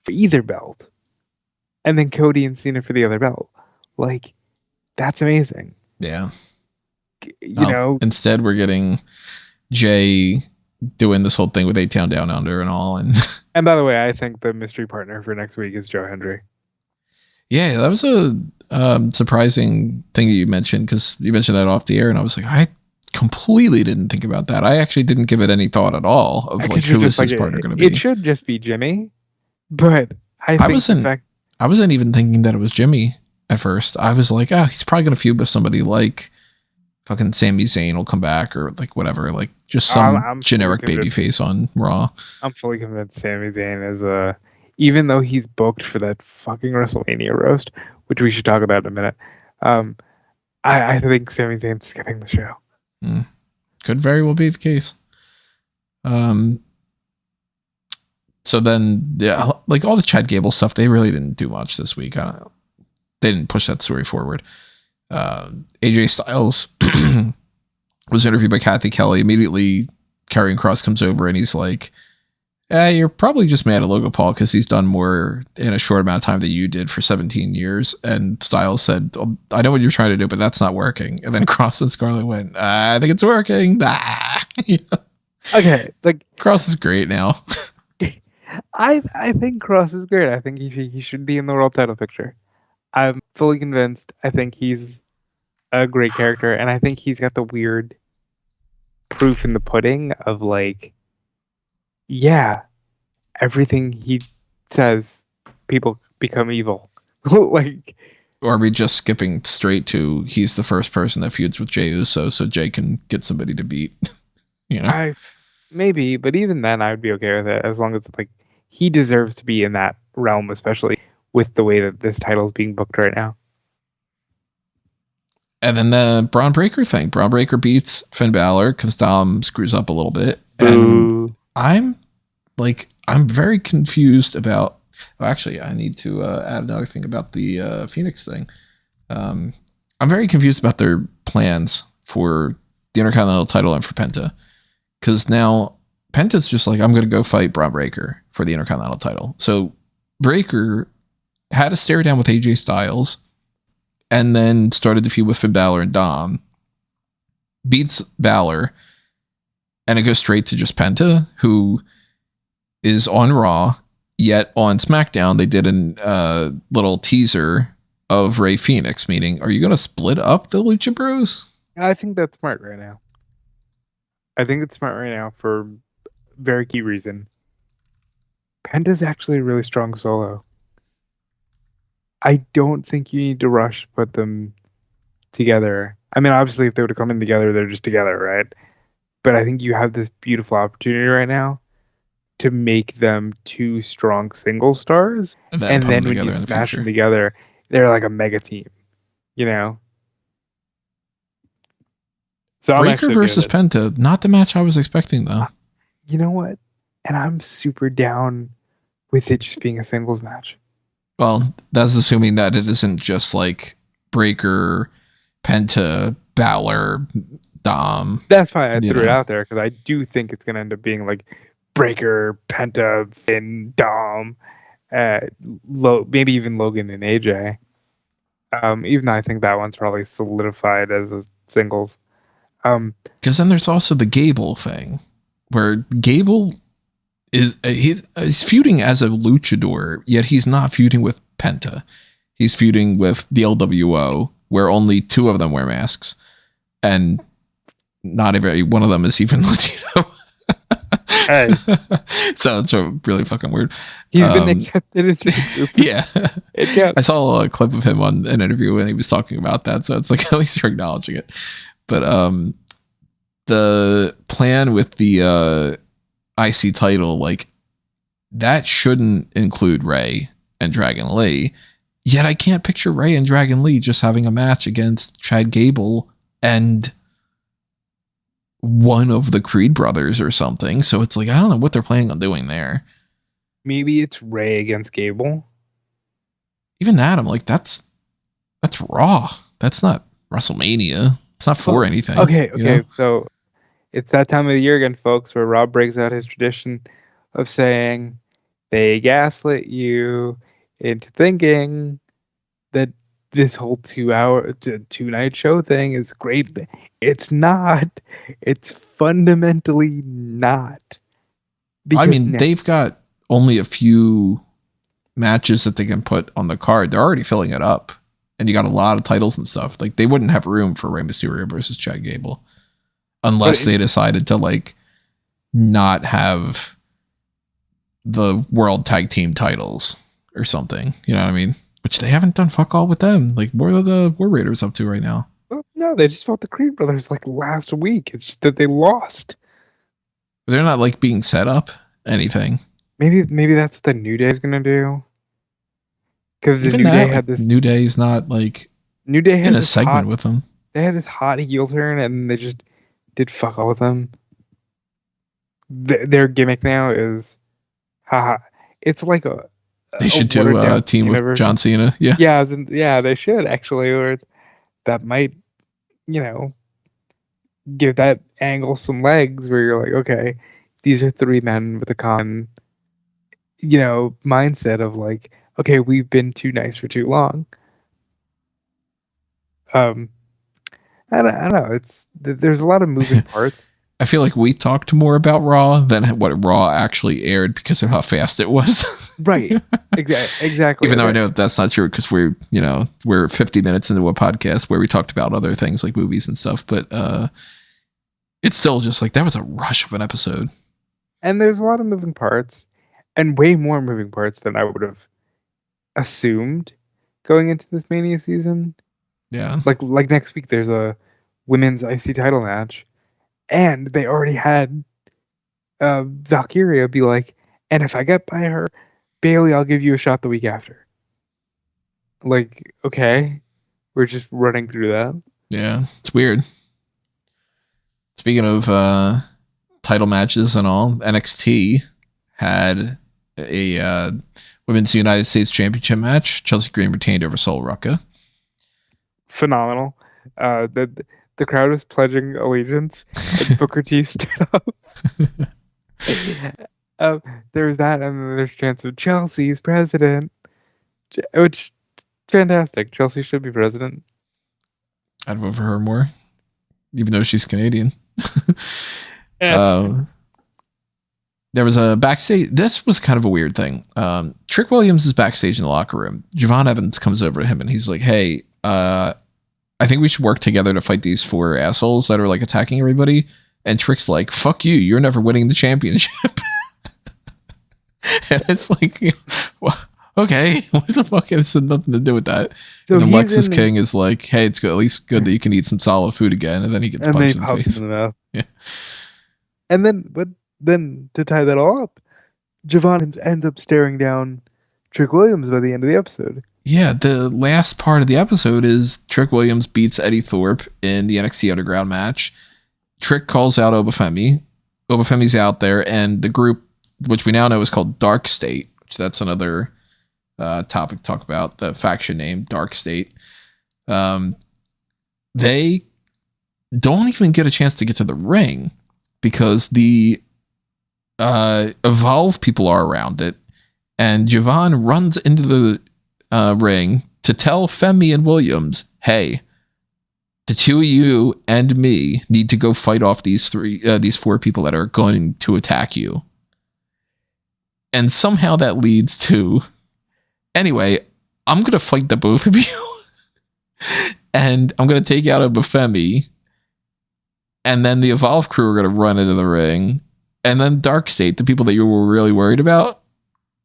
for either belt, and then Cody and Cena for the other belt? Like, that's amazing. Yeah. Instead, we're getting Jay doing this whole thing with A-Town Down Under and all. And by the way, I think the mystery partner for next week is Joe Hendry. Yeah, that was a surprising thing that you mentioned, because you mentioned that off the air, and I was like, I completely didn't think about that. I actually didn't give it any thought at all of like who is his partner going to be. It should just be Jimmy, but I wasn't even thinking that it was Jimmy at first. I was like, he's probably going to feud with somebody like fucking Sami Zayn will come back, or like whatever, like just some generic babyface on Raw. I'm fully convinced Sami Zayn is even though he's booked for that fucking WrestleMania roast, which we should talk about in a minute. I think Sami Zayn's skipping the show. Could very well be the case. So then, yeah, like all the Chad Gable stuff, they really didn't do much this week. they didn't push that story forward. AJ Styles was interviewed by Kathy Kelly. Immediately, Karrion Kross comes over and he's like, you're probably just mad at Logan Paul because he's done more in a short amount of time than you did for 17 years. And Styles said, I know what you're trying to do, but that's not working. And then Kross and Scarlett went, I think it's working. Okay, like Kross is great now. I think Kross is great. I think he should be in the world title picture. I'm fully convinced. I think he's a great character, and I think he's got the weird proof in the pudding of like, yeah, everything he says, people become evil. Like, or are we just skipping straight to he's the first person that feuds with Jey Uso so Jey can get somebody to beat? You know, maybe, but even then, I would be okay with it as long as like he deserves to be in that realm, especially with the way that this title is being booked right now. And then the Braun Breaker thing. Braun Breaker beats Finn Balor because Dom screws up a little bit. Boo. And I'm very confused about. Oh, actually, I need to add another thing about the Phoenix thing. I'm very confused about their plans for the Intercontinental title and for Penta. Because now Penta's just like, I'm going to go fight Braun Breaker for the Intercontinental title. So Breaker had a stare down with AJ Styles and then started to feud with Finn Balor and Dom. Beats Balor. And it goes straight to just Penta, who is on Raw. Yet on SmackDown, they did a little teaser of Rey Fenix, meaning, are you going to split up the Lucha Bros? I think that's smart right now. I think it's smart right now for a very key reason. Penta's actually a really strong solo. I don't think you need to rush put them together. I mean, obviously, if they would have come in together, they're just together, right? But I think you have this beautiful opportunity right now to make them two strong single stars, and then when you smash them together, they're like a mega team, you know. So Breaker versus Penta, not the match I was expecting, though. You know what? And I'm super down with it just being a singles match. Well, that's assuming that it isn't just like Breaker, Penta, Balor, Dom. That's why I threw it out there, because I do think it's going to end up being like Breaker, Penta, Finn, Dom, maybe even Logan and AJ. Even though I think that one's probably solidified as a singles. Because then there's also the Gable thing, where Gable is he's feuding as a luchador, yet he's not feuding with Penta. He's feuding with the LWO, where only two of them wear masks, and not every one of them is even Latino. Hey. So it's really fucking weird. He's been accepted into the group. Yeah. I saw a clip of him on an interview when he was talking about that, so it's like at least you're acknowledging it. But the plan with the IC title, like, that shouldn't include Rey and Dragon Lee. Yet I can't picture Rey and Dragon Lee just having a match against Chad Gable and one of the Creed brothers or something. So it's like, I don't know what they're planning on doing there. Maybe it's Rey against Gable. Even that, I'm like, that's Raw. That's not WrestleMania. It's not for anything. Okay. You know? So it's that time of the year again, folks, where Rob breaks out his tradition of saying they gaslit you into thinking that this whole 2-night show thing is great. It's not. It's fundamentally not. I mean, they've got only a few matches that they can put on the card. They're already filling it up. And you got a lot of titles and stuff. Like, they wouldn't have room for Rey Mysterio versus Chad Gable unless they decided to, like, not have the World Tag Team titles or something. You know what I mean? Which they haven't done fuck all with them. Like, what are the War Raiders up to right now? Well, no, they just fought the Creed brothers like last week. It's just that they lost. But they're not, like, being set up anything. Maybe that's what the New Day is gonna do. Because the Even New Day that, had this. New Day's not like New Day had in a segment with them. They had this hot heel turn, and they just did fuck all with them. Their gimmick now is, haha. It's like They should watered do a down team with version. John Cena. Yeah. Yeah, they should actually, or that might, you know, give that angle some legs where you're like, okay, these are three men with a common, mindset of like, okay, we've been too nice for too long. I don't know. There's a lot of moving parts. I feel like we talked more about Raw than what Raw actually aired because of how fast it was. Right. Exactly. Even though I know that's not true because we're 50 minutes into a podcast where we talked about other things like movies and stuff, but it's still just like that was a rush of an episode. And there's a lot of moving parts, and way more moving parts than I would have assumed going into this Mania season. Yeah. Like next week there's a women's IC title match, and they already had Valkyria be like, and if I get by her, Bailey, I'll give you a shot the week after. Like, okay, we're just running through that. Yeah, it's weird. Speaking of title matches and all, NXT had a Women's United States Championship match. Chelsea Green retained over Sol Ruca. Phenomenal. The crowd was pledging allegiance, and Booker T stood up. There's that, and then there's chance of Chelsea's president, which fantastic. Chelsea should be president. I'd vote for her more, even though she's Canadian. There was a backstage. This was kind of a weird thing. Trick Williams is backstage in the locker room. Javon Evans comes over to him and he's like, "Hey, I think we should work together to fight these four assholes that are like attacking everybody." And Trick's like, "Fuck you! You're never winning the championship." And it's like, okay, what the fuck? It has nothing to do with that. So and then Lexus King is like, "Hey, it's good. At least good that you can eat some solid food again." And then he gets punched in the face. In the mouth. Yeah. And then to tie that all up, Javon ends up staring down Trick Williams by the end of the episode. Yeah, the last part of the episode is Trick Williams beats Eddie Thorpe in the NXT Underground match. Trick calls out Obafemi. Obafemi's out there, and the group, which we now know is called Darkstate, which that's another topic to talk about, the faction name, Darkstate. They don't even get a chance to get to the ring because the Evolve people are around it, and Javon runs into the ring to tell Femi and Williams, "Hey, the two of you and me need to go fight off these four people that are going to attack you." And somehow that leads to, anyway, I'm going to fight the both of you. And I'm going to take out Obafemi. And then the Evolve crew are going to run into the ring. And then Darkstate, the people that you were really worried about,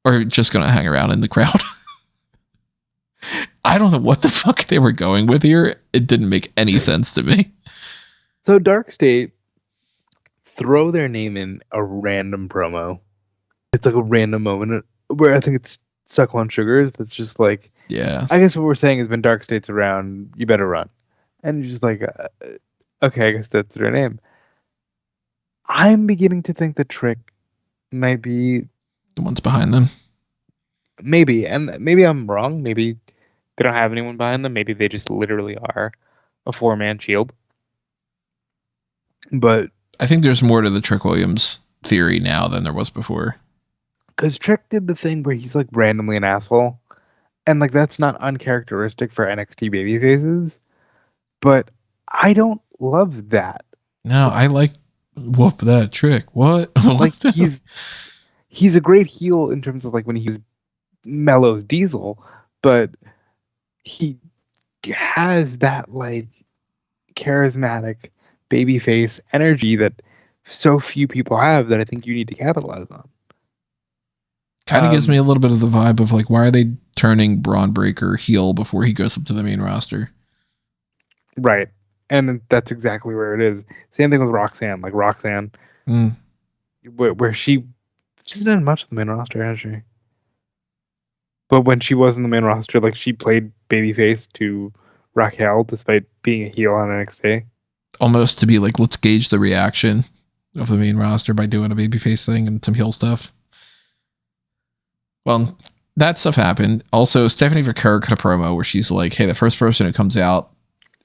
are just going to hang around in the crowd. I don't know what the fuck they were going with here. It didn't make any sense to me. So Darkstate throw their name in a random promo. It's like a random moment where I think it's Suck on Sugars. That's just like, yeah. I guess what we're saying is when Darkstate's around, you better run. And you're just like, okay, I guess that's their name. I'm beginning to think the Trick might be the ones behind them. Maybe, and maybe I'm wrong. Maybe they don't have anyone behind them. Maybe they just literally are a four-man shield. But I think there's more to the Trick Williams theory now than there was before. Because Trick did the thing where he's like randomly an asshole. And like that's not uncharacteristic for NXT babyfaces. But I don't love that. No, I like whoop that Trick. What? Like he's a great heel in terms of like when he's Mello's Diesel, but he has that like charismatic babyface energy that so few people have that I think you need to capitalize on. Kind of gives me a little bit of the vibe of like, why are they turning Braun Breaker heel before he goes up to the main roster? Right. And that's exactly where it is. Same thing with Roxanne. Like Roxanne, where she's done much of the main roster, has she? But when she was in the main roster, like she played babyface to Raquel despite being a heel on NXT. Almost to be like, let's gauge the reaction of the main roster by doing a babyface thing and some heel stuff. Well, that stuff happened. Also, Stephanie Vaquero cut a promo where she's like, hey, the first person who comes out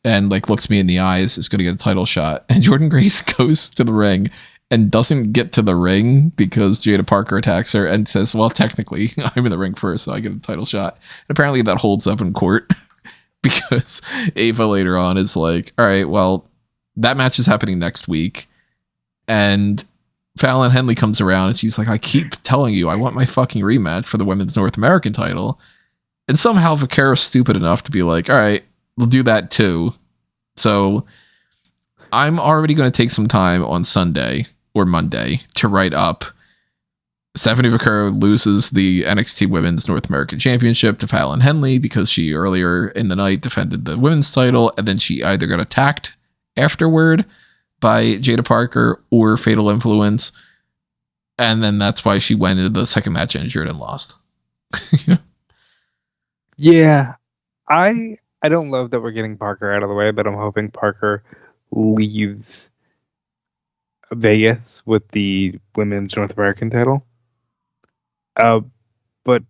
and like looks me in the eyes is going to get a title shot. And Jordan Grace goes to the ring and doesn't get to the ring because Jada Parker attacks her and says, well, technically I'm in the ring first, so I get a title shot. And apparently that holds up in court because Ava later on is like, all right, well, that match is happening next week. And Fallon Henley comes around and she's like, I keep telling you, I want my fucking rematch for the women's North American title. And somehow Vaquero's stupid enough to be like, all right, we'll do that too. So I'm already going to take some time on Sunday or Monday to write up Stephanie Vaquero loses the NXT Women's North American Championship to Fallon Henley because she earlier in the night defended the women's title, and then she either got attacked afterward by Jada Parker or Fatal Influence, and then that's why she went into the second match injured and lost. Yeah, I don't love that we're getting Parker out of the way, but I'm hoping Parker leaves Vegas with the women's North American title. But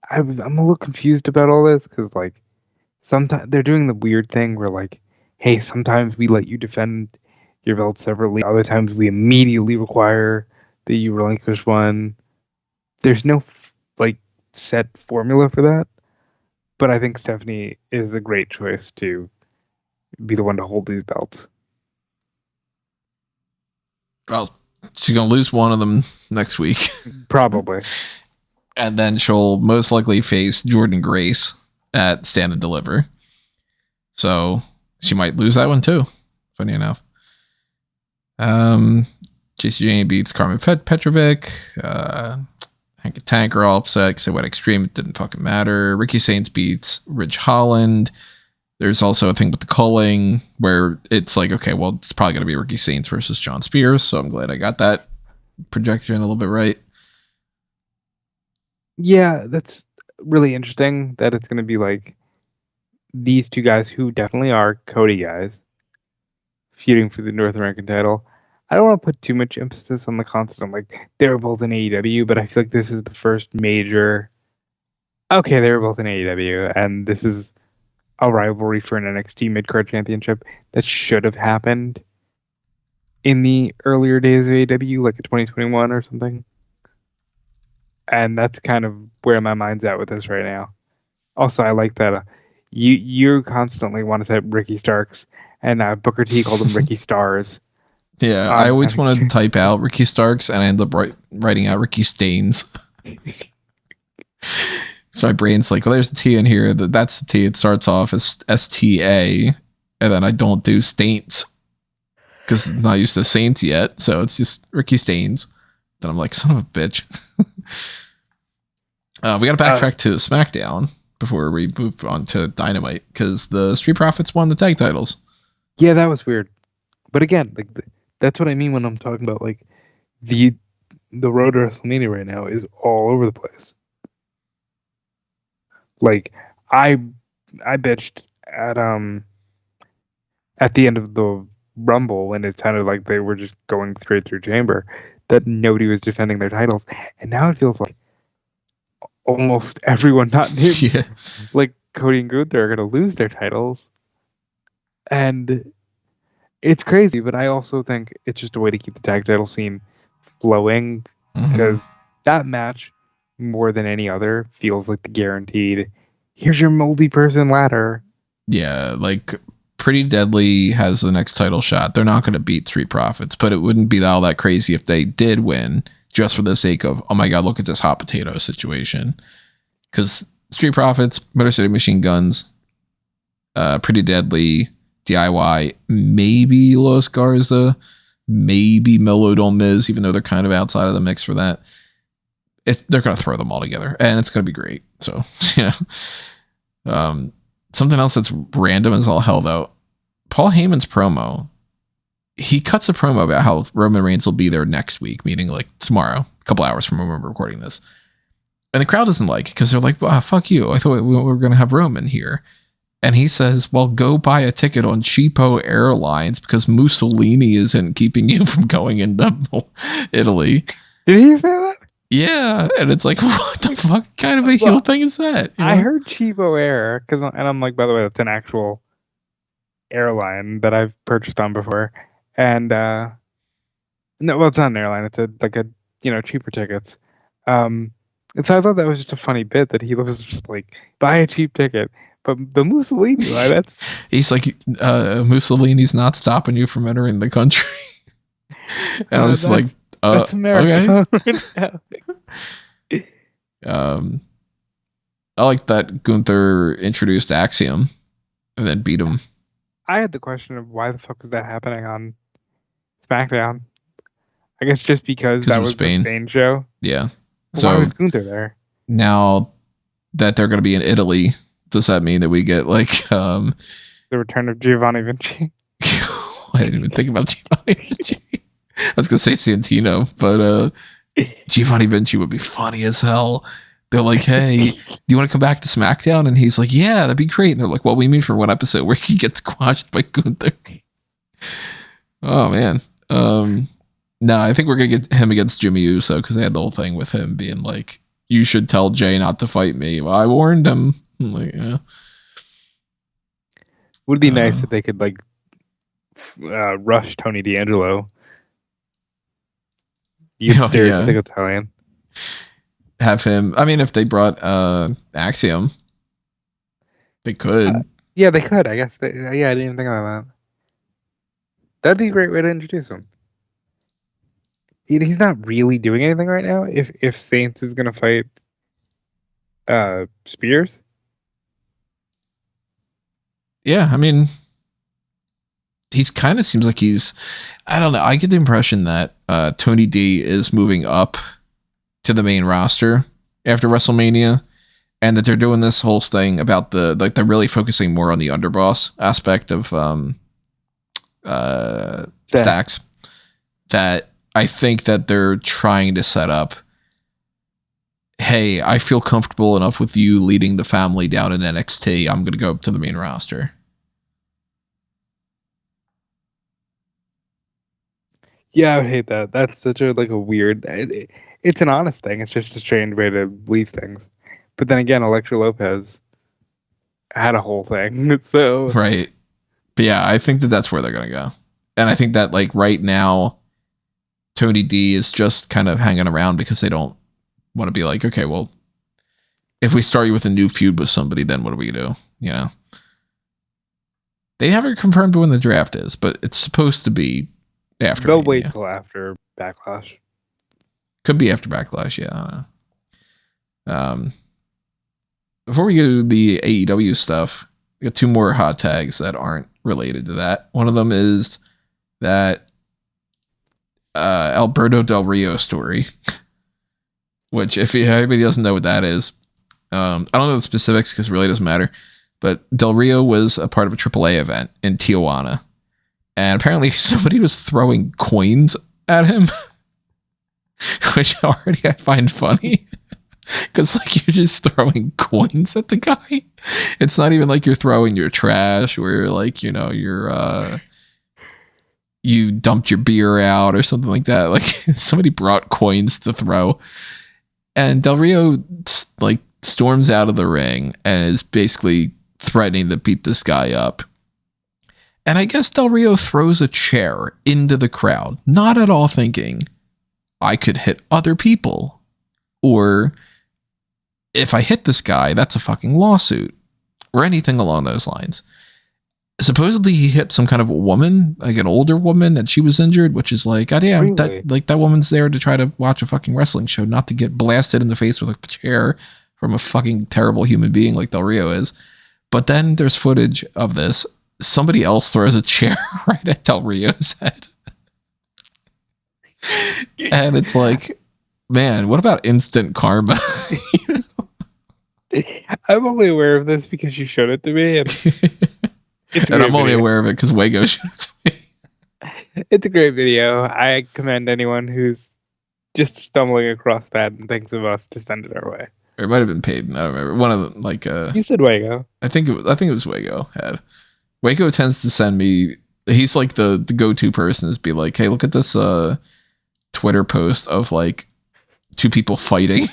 I'm a little confused about all this because like sometimes they're doing the weird thing where like, hey, sometimes we let you defend your belt separately. Other times we immediately require that you relinquish one. There's no like set formula for that. But I think Stephanie is a great choice to be the one to hold these belts. Well, she's going to lose one of them next week. Probably. And then she'll most likely face Jordan Grace at Stand and Deliver. So she might lose that one too, funny enough. JC Jane beats Carmen Petrovic. Hank and Tank are all upset because they went extreme. It didn't fucking matter. Ricky Saints beats Ridge Holland. There's also a thing with the culling where it's like, okay, well, it's probably going to be Ricky Saints versus John Spears. So I'm glad I got that projection a little bit right. Yeah, that's really interesting that it's going to be like these two guys who definitely are Cody guys feuding for the North American title. I don't want to put too much emphasis on the constant, like they were both in AEW, but I feel like this is the first major. Okay, they were both in AEW, and this is a rivalry for an NXT mid-card championship that should have happened in the earlier days of AEW, like in 2021 or something. And that's kind of where my mind's at with this right now. Also, I like that you constantly want to say Ricky Starks, and Booker T called him Ricky Stars. Yeah, I always want to type out Ricky Starks, and I end up writing out Ricky Stains. So my brain's like, well, there's the T in here. That's the T. It starts off as STA, and then I don't do Stains because I'm not used to Saints yet. So it's just Ricky Stains. Then I'm like, son of a bitch. We got to backtrack to SmackDown before we move on to Dynamite because the Street Profits won the tag titles. Yeah, that was weird. But again, like that's what I mean when I'm talking about like the road to WrestleMania right now is all over the place. Like I bitched at the end of the Rumble when it sounded like they were just going straight through Chamber that nobody was defending their titles, and now it feels like almost everyone not named like Cody and Gunther are going to lose their titles, and it's crazy. But I also think it's just a way to keep the tag title scene flowing because that match, more than any other, feels like the guaranteed, here's your multi-person ladder. Yeah, like Pretty Deadly has the next title shot. They're not going to beat Street Profits, but it wouldn't be all that crazy if they did win just for the sake of, oh my God, look at this hot potato situation. Because Street Profits, Motor City Machine Guns, Pretty Deadly, DIY, maybe Los Garza, maybe Melo Don Miz, even though they're kind of outside of the mix for that. They're going to throw them all together, and it's going to be great. So, yeah. Something else that's random as all hell, though. Paul Heyman's promo. He cuts a promo about how Roman Reigns will be there next week, meaning like tomorrow, a couple hours from when we're recording this. And the crowd doesn't like it because they're like, well, fuck you. I thought we were going to have Roman here. And he says, well, go buy a ticket on Cheapo Airlines because Mussolini isn't keeping you from going into Italy. Did he say that? Yeah, and it's like, what the fuck kind of a heel thing is that? I heard Chivo Air, and I'm like, by the way, that's an actual airline that I've purchased on before. And no, well, it's not an airline. It's cheaper tickets. And so I thought that was just a funny bit that he was just like, buy a cheap ticket. But the Mussolini line, that's... He's like, Mussolini's not stopping you from entering the country. And I was like, that's America. Okay. I like that Gunther introduced Axiom and then beat him. I had the question of why the fuck was that happening on SmackDown? I guess just because that was the Spain show. Yeah. But so why was Gunther there? Now that they're going to be in Italy, does that mean that we get like the return of Giovanni Vinci? I didn't even think about Giovanni Vinci. I was going to say Santino, but Giovanni Vinci would be funny as hell. They're like, hey, do you want to come back to SmackDown? And he's like, yeah, that'd be great. And they're like, well, we mean for one episode where he gets squashed by Gunther. Oh, man. No, I think we're going to get him against Jimmy Uso because they had the whole thing with him being like, you should tell Jay not to fight me. Well, I warned him. I'm like, yeah. Would be nice if they could like rush Tony D'Angelo. You stereotypical Italian. Have him. I mean, if they brought Axiom, they could. Yeah, they could. I guess. I didn't even think about that. That'd be a great way to introduce him. He's not really doing anything right now. If Saints is gonna fight Spears. Yeah, I mean, he's kind of seems like he's. I don't know. I get the impression that Tony D is moving up to the main roster after WrestleMania, and that they're doing this whole thing about they're really focusing more on the underboss aspect of Stacks. That I think that they're trying to set up. Hey, I feel comfortable enough with you leading the family down in NXT. I'm going to go up to the main roster. Yeah, I would hate that. That's such a weird. It's an honest thing. It's just a strange way to leave things. But then again, Elektra Lopez had a whole thing. So right. But yeah, I think that that's where they're going to go. And I think that right now, Tony D is just kind of hanging around because they don't want to be like, okay, well, if we start you with a new feud with somebody, then what do we do? You know? They haven't confirmed when the draft is, but it's supposed to be after. They'll wait till after Backlash. Could be after Backlash, yeah. I don't know. Before we go to the AEW stuff, we got two more hot tags that aren't related to that. One of them is that Alberto Del Rio story, which if anybody doesn't know what that is, I don't know the specifics because it really doesn't matter, but Del Rio was a part of a AAA event in Tijuana, and apparently somebody was throwing coins at him, which already I find funny. Because you're just throwing coins at the guy. It's not even like you're throwing your trash or you're you dumped your beer out or something like that. Like somebody brought coins to throw. And Del Rio storms out of the ring and is basically threatening to beat this guy up. And I guess Del Rio throws a chair into the crowd, not at all thinking I could hit other people, or if I hit this guy, that's a fucking lawsuit, or anything along those lines. Supposedly he hit some kind of a woman, like an older woman, that she was injured, which is like, goddamn, really? that woman's there to try to watch a fucking wrestling show, not to get blasted in the face with a chair from a fucking terrible human being like Del Rio is. But then there's footage of this. Somebody else throws a chair right at Del Rio's head. And it's like, man, what about instant karma? I'm only aware of this because you showed it to me, and it's and I'm only aware of it because Wago showed it to me. It's a great video. I commend anyone who's just stumbling across that and thinks of us to send it our way. Or it might have been Peyton. I don't remember. One of them, you said Wago. I think it was Wago. Wago tends to send me. He's like the go-to person is be like, hey, look at this Twitter post of two people fighting,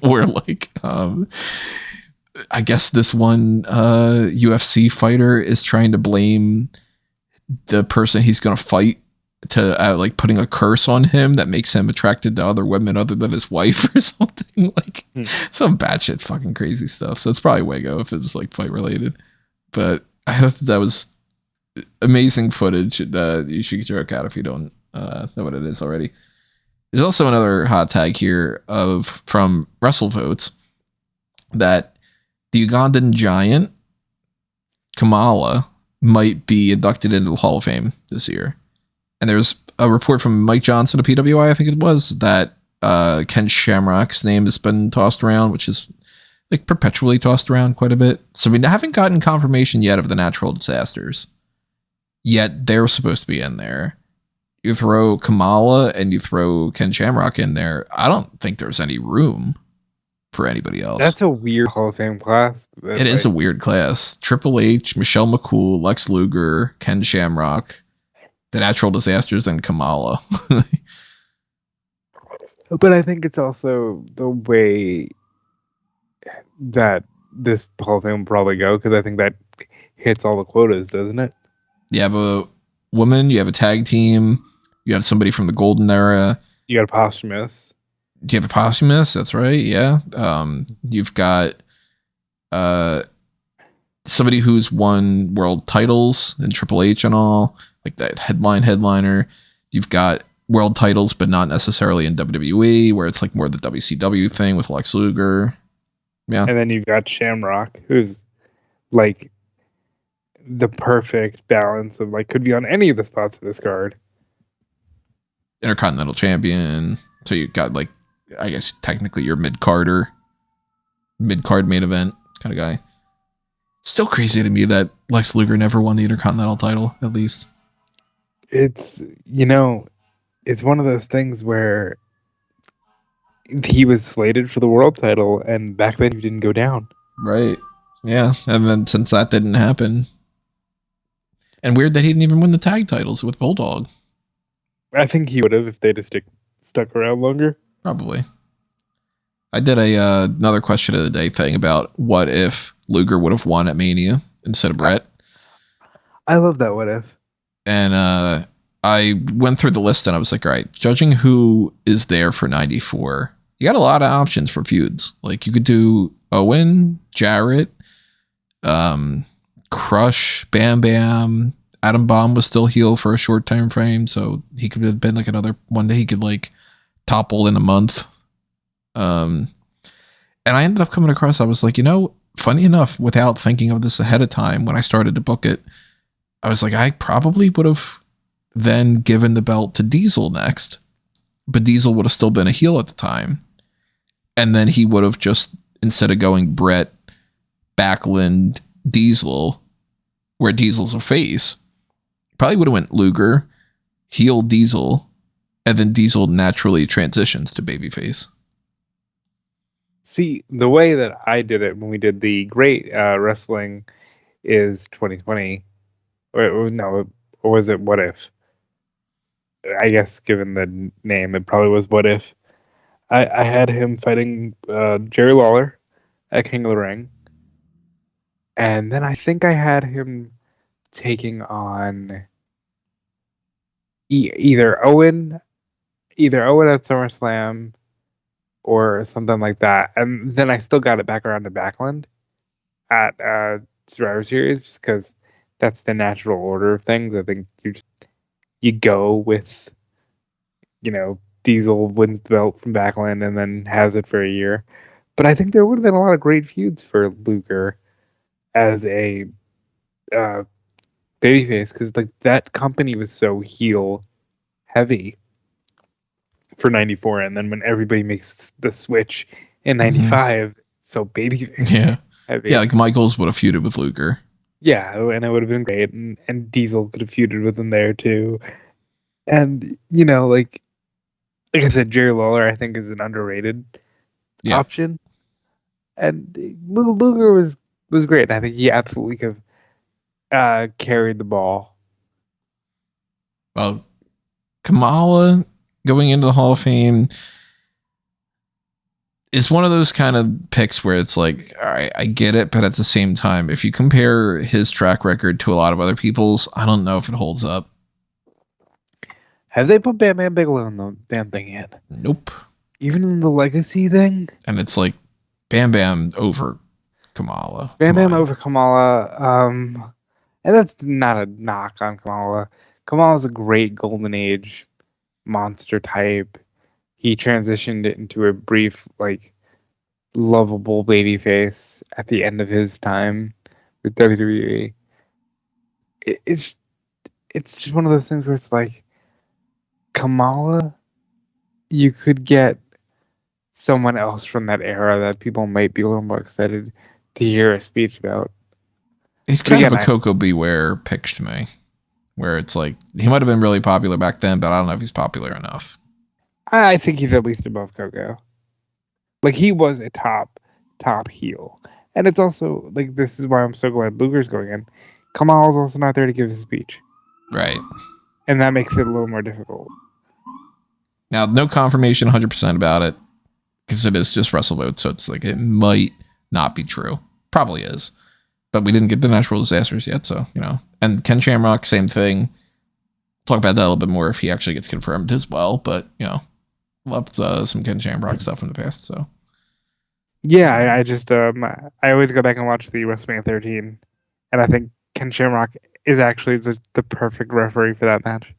or like, I guess this one UFC fighter is trying to blame the person he's going to fight to like putting a curse on him that makes him attracted to other women other than his wife or something, like some batshit fucking crazy stuff. So it's probably Wago if it was like fight related, but I hope that was amazing footage that you should check out if you don't know what it is already. There's also another hot tag here from WrestleVotes that the Ugandan giant Kamala might be inducted into the Hall of Fame this year. And there's a report from Mike Johnson of PWI, I think it was, that Ken Shamrock's name has been tossed around, which is like perpetually tossed around quite a bit. So we haven't gotten confirmation yet of the natural disasters. Yet they're supposed to be in there. You throw Kamala and you throw Ken Shamrock in there, I don't think there's any room for anybody else. That's a weird Hall of Fame class. It is a weird class. Triple H, Michelle McCool, Lex Luger, Ken Shamrock, the natural disasters, and Kamala. But I think it's also the way that this Hall of Fame will probably go, because I think that hits all the quotas, doesn't it? You have a woman, you have a tag team, you have somebody from the golden era. You got a posthumous. Do you have a posthumous? That's right, yeah. You've got somebody who's won world titles in Triple H and all, like that headliner. You've got world titles, but not necessarily in WWE, where it's like more the WCW thing with Lex Luger. Yeah. And then you've got Shamrock, who's like the perfect balance of like could be on any of the spots of this card. Intercontinental champion. So you've got like, I guess technically your mid-card main event kind of guy. Still crazy to me that Lex Luger never won the Intercontinental title, at least. It's, it's one of those things where he was slated for the world title, and back then he didn't go down. Right. Yeah. And then since that didn't happen, and weird that he didn't even win the tag titles with Bulldog. I think he would have if they'd have stuck around longer. Probably. I did another question of the day thing about what if Luger would have won at Mania instead of Brett. I love that what if. And I went through the list and I was like, all right, judging who is there for 94, you got a lot of options for feuds. Like you could do Owen, Jarrett, Crush, Bam Bam. Adam Bomb was still heel for a short time frame, so he could have been like another one day he could like topple in a month. And I ended up coming across, I was like, funny enough, without thinking of this ahead of time, when I started to book it, I was like, I probably would have then given the belt to Diesel next, but Diesel would have still been a heel at the time. And then he would have just, instead of going Brett, Backlund, Diesel, where Diesel's a face, probably would have went Luger, heel Diesel, and then Diesel naturally transitions to babyface. See, the way that I did it when we did the Great Wrestling is 2020. Or was it What If? I guess given the name, it probably was What If. I had him fighting Jerry Lawler at King of the Ring. And then I think I had him taking on either Owen at SummerSlam or something like that. And then I still got it back around to Backlund at Survivor Series, just because that's the natural order of things. I think you go with, Diesel wins the belt from Backlund and then has it for a year. But I think there would have been a lot of great feuds for Luger as a babyface, because like that company was so heel heavy for 94, and then when everybody makes the switch in 95, so babyface heavy. Yeah, like Michaels would have feuded with Luger. Yeah, and it would have been great, and Diesel could have feuded with him there too. And like I said, Jerry Lawler I think is an underrated option, and Luger was great. I think he absolutely could have carried the ball. Well, Kamala going into the Hall of Fame, it's one of those kind of picks where it's like, all right, I get it, but at the same time, if you compare his track record to a lot of other people's, I don't know if it holds up. Have they put Bam Bam Bigelow in the damn thing yet? Nope. Even in the legacy thing? And it's like Bam Bam over Kamala. Bam Bam over Kamala. And that's not a knock on Kamala. Kamala's a great Golden Age monster type. He transitioned it into a brief, like, lovable baby face at the end of his time with WWE. It's just one of those things where it's like, Kamala, you could get someone else from that era that people might be a little more excited to hear a speech about. He's kind of a Coco Beware pick to me, where it's like, he might have been really popular back then, but I don't know if he's popular enough. I think he's at least above Coco. Like, he was a top heel. And it's also, like, this is why I'm so glad Luger's going in. Kamala's also not there to give his speech. Right. And that makes it a little more difficult. Now, no confirmation 100% about it, because it is just WrestleVote, so it's like, it might not be true. Probably is. But we didn't get the natural disasters yet, so, you know. And Ken Shamrock, same thing. Talk about that a little bit more if he actually gets confirmed as well, but, you know, loved some Ken Shamrock stuff in the past, so. Yeah, I just, I always go back and watch the WrestleMania 13, and I think Ken Shamrock is actually the perfect referee for that match.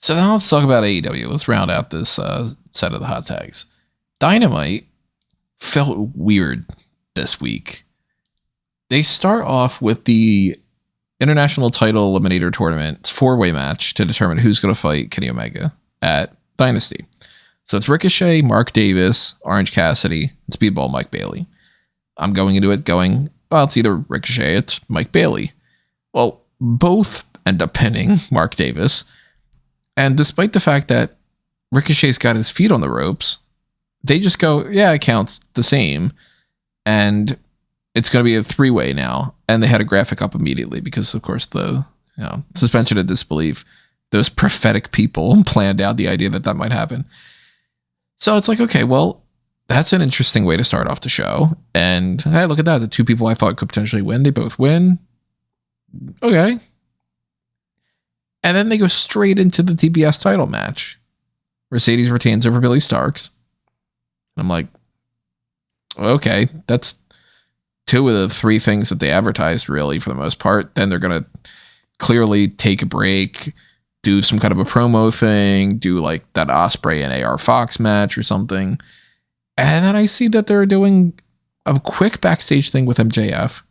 So now let's talk about AEW. Let's round out this set of the hot tags. Dynamite felt weird this week. They start off with the International Title Eliminator Tournament. It's a 4-way match to determine who's going to fight Kenny Omega at Dynasty. So it's Ricochet, Mark Davis, Orange Cassidy, and Speedball Mike Bailey. I'm going into it well, it's either Ricochet, it's Mike Bailey. Well, both end up pinning Mark Davis. And despite the fact that Ricochet's got his feet on the ropes, they just go, yeah, it counts the same. And it's going to be a 3-way now. And they had a graphic up immediately because, of course, the suspension of disbelief, those prophetic people planned out the idea that might happen. So it's like, okay, well, that's an interesting way to start off the show. And hey, look at that. The two people I thought could potentially win, they both win. Okay. And then they go straight into the TBS title match. Mercedes retains over Billy Starks. I'm like, okay, that's 2 of the 3 things that they advertised, really, for the most part. Then they're going to clearly take a break, do some kind of a promo thing, do like that Ospreay and AR Fox match or something. And then I see that they're doing a quick backstage thing with MJF.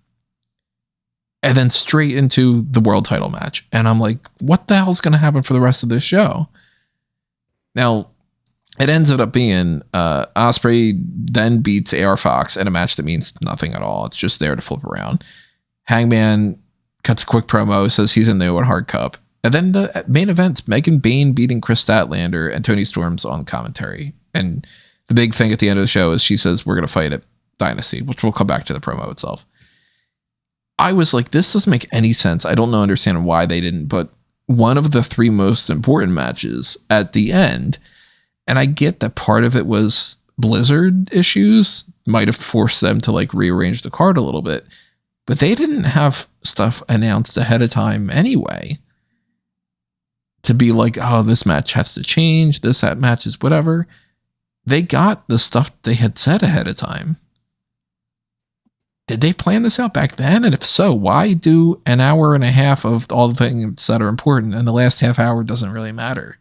And then straight into the world title match. And I'm like, what the hell's going to happen for the rest of this show? Now, it ends up being Ospreay then beats AR Fox in a match that means nothing at all. It's just there to flip around. Hangman cuts a quick promo, says he's in the Owen Hart Cup. And then the main event, Megan Bayne beating Chris Statlander and Tony Storm's on commentary. And the big thing at the end of the show is she says, we're going to fight at Dynasty, which we'll come back to the promo itself. I was like, this doesn't make any sense. I don't understand why they didn't put one of the 3 most important matches at the end. And I get that part of it was Blizzard issues might have forced them to like rearrange the card a little bit, but they didn't have stuff announced ahead of time anyway to be like, oh, this match has to change. That match is whatever. They got the stuff they had said ahead of time. Did they plan this out back then? And if so, why do an hour and a half of all the things that are important and the last half hour doesn't really matter?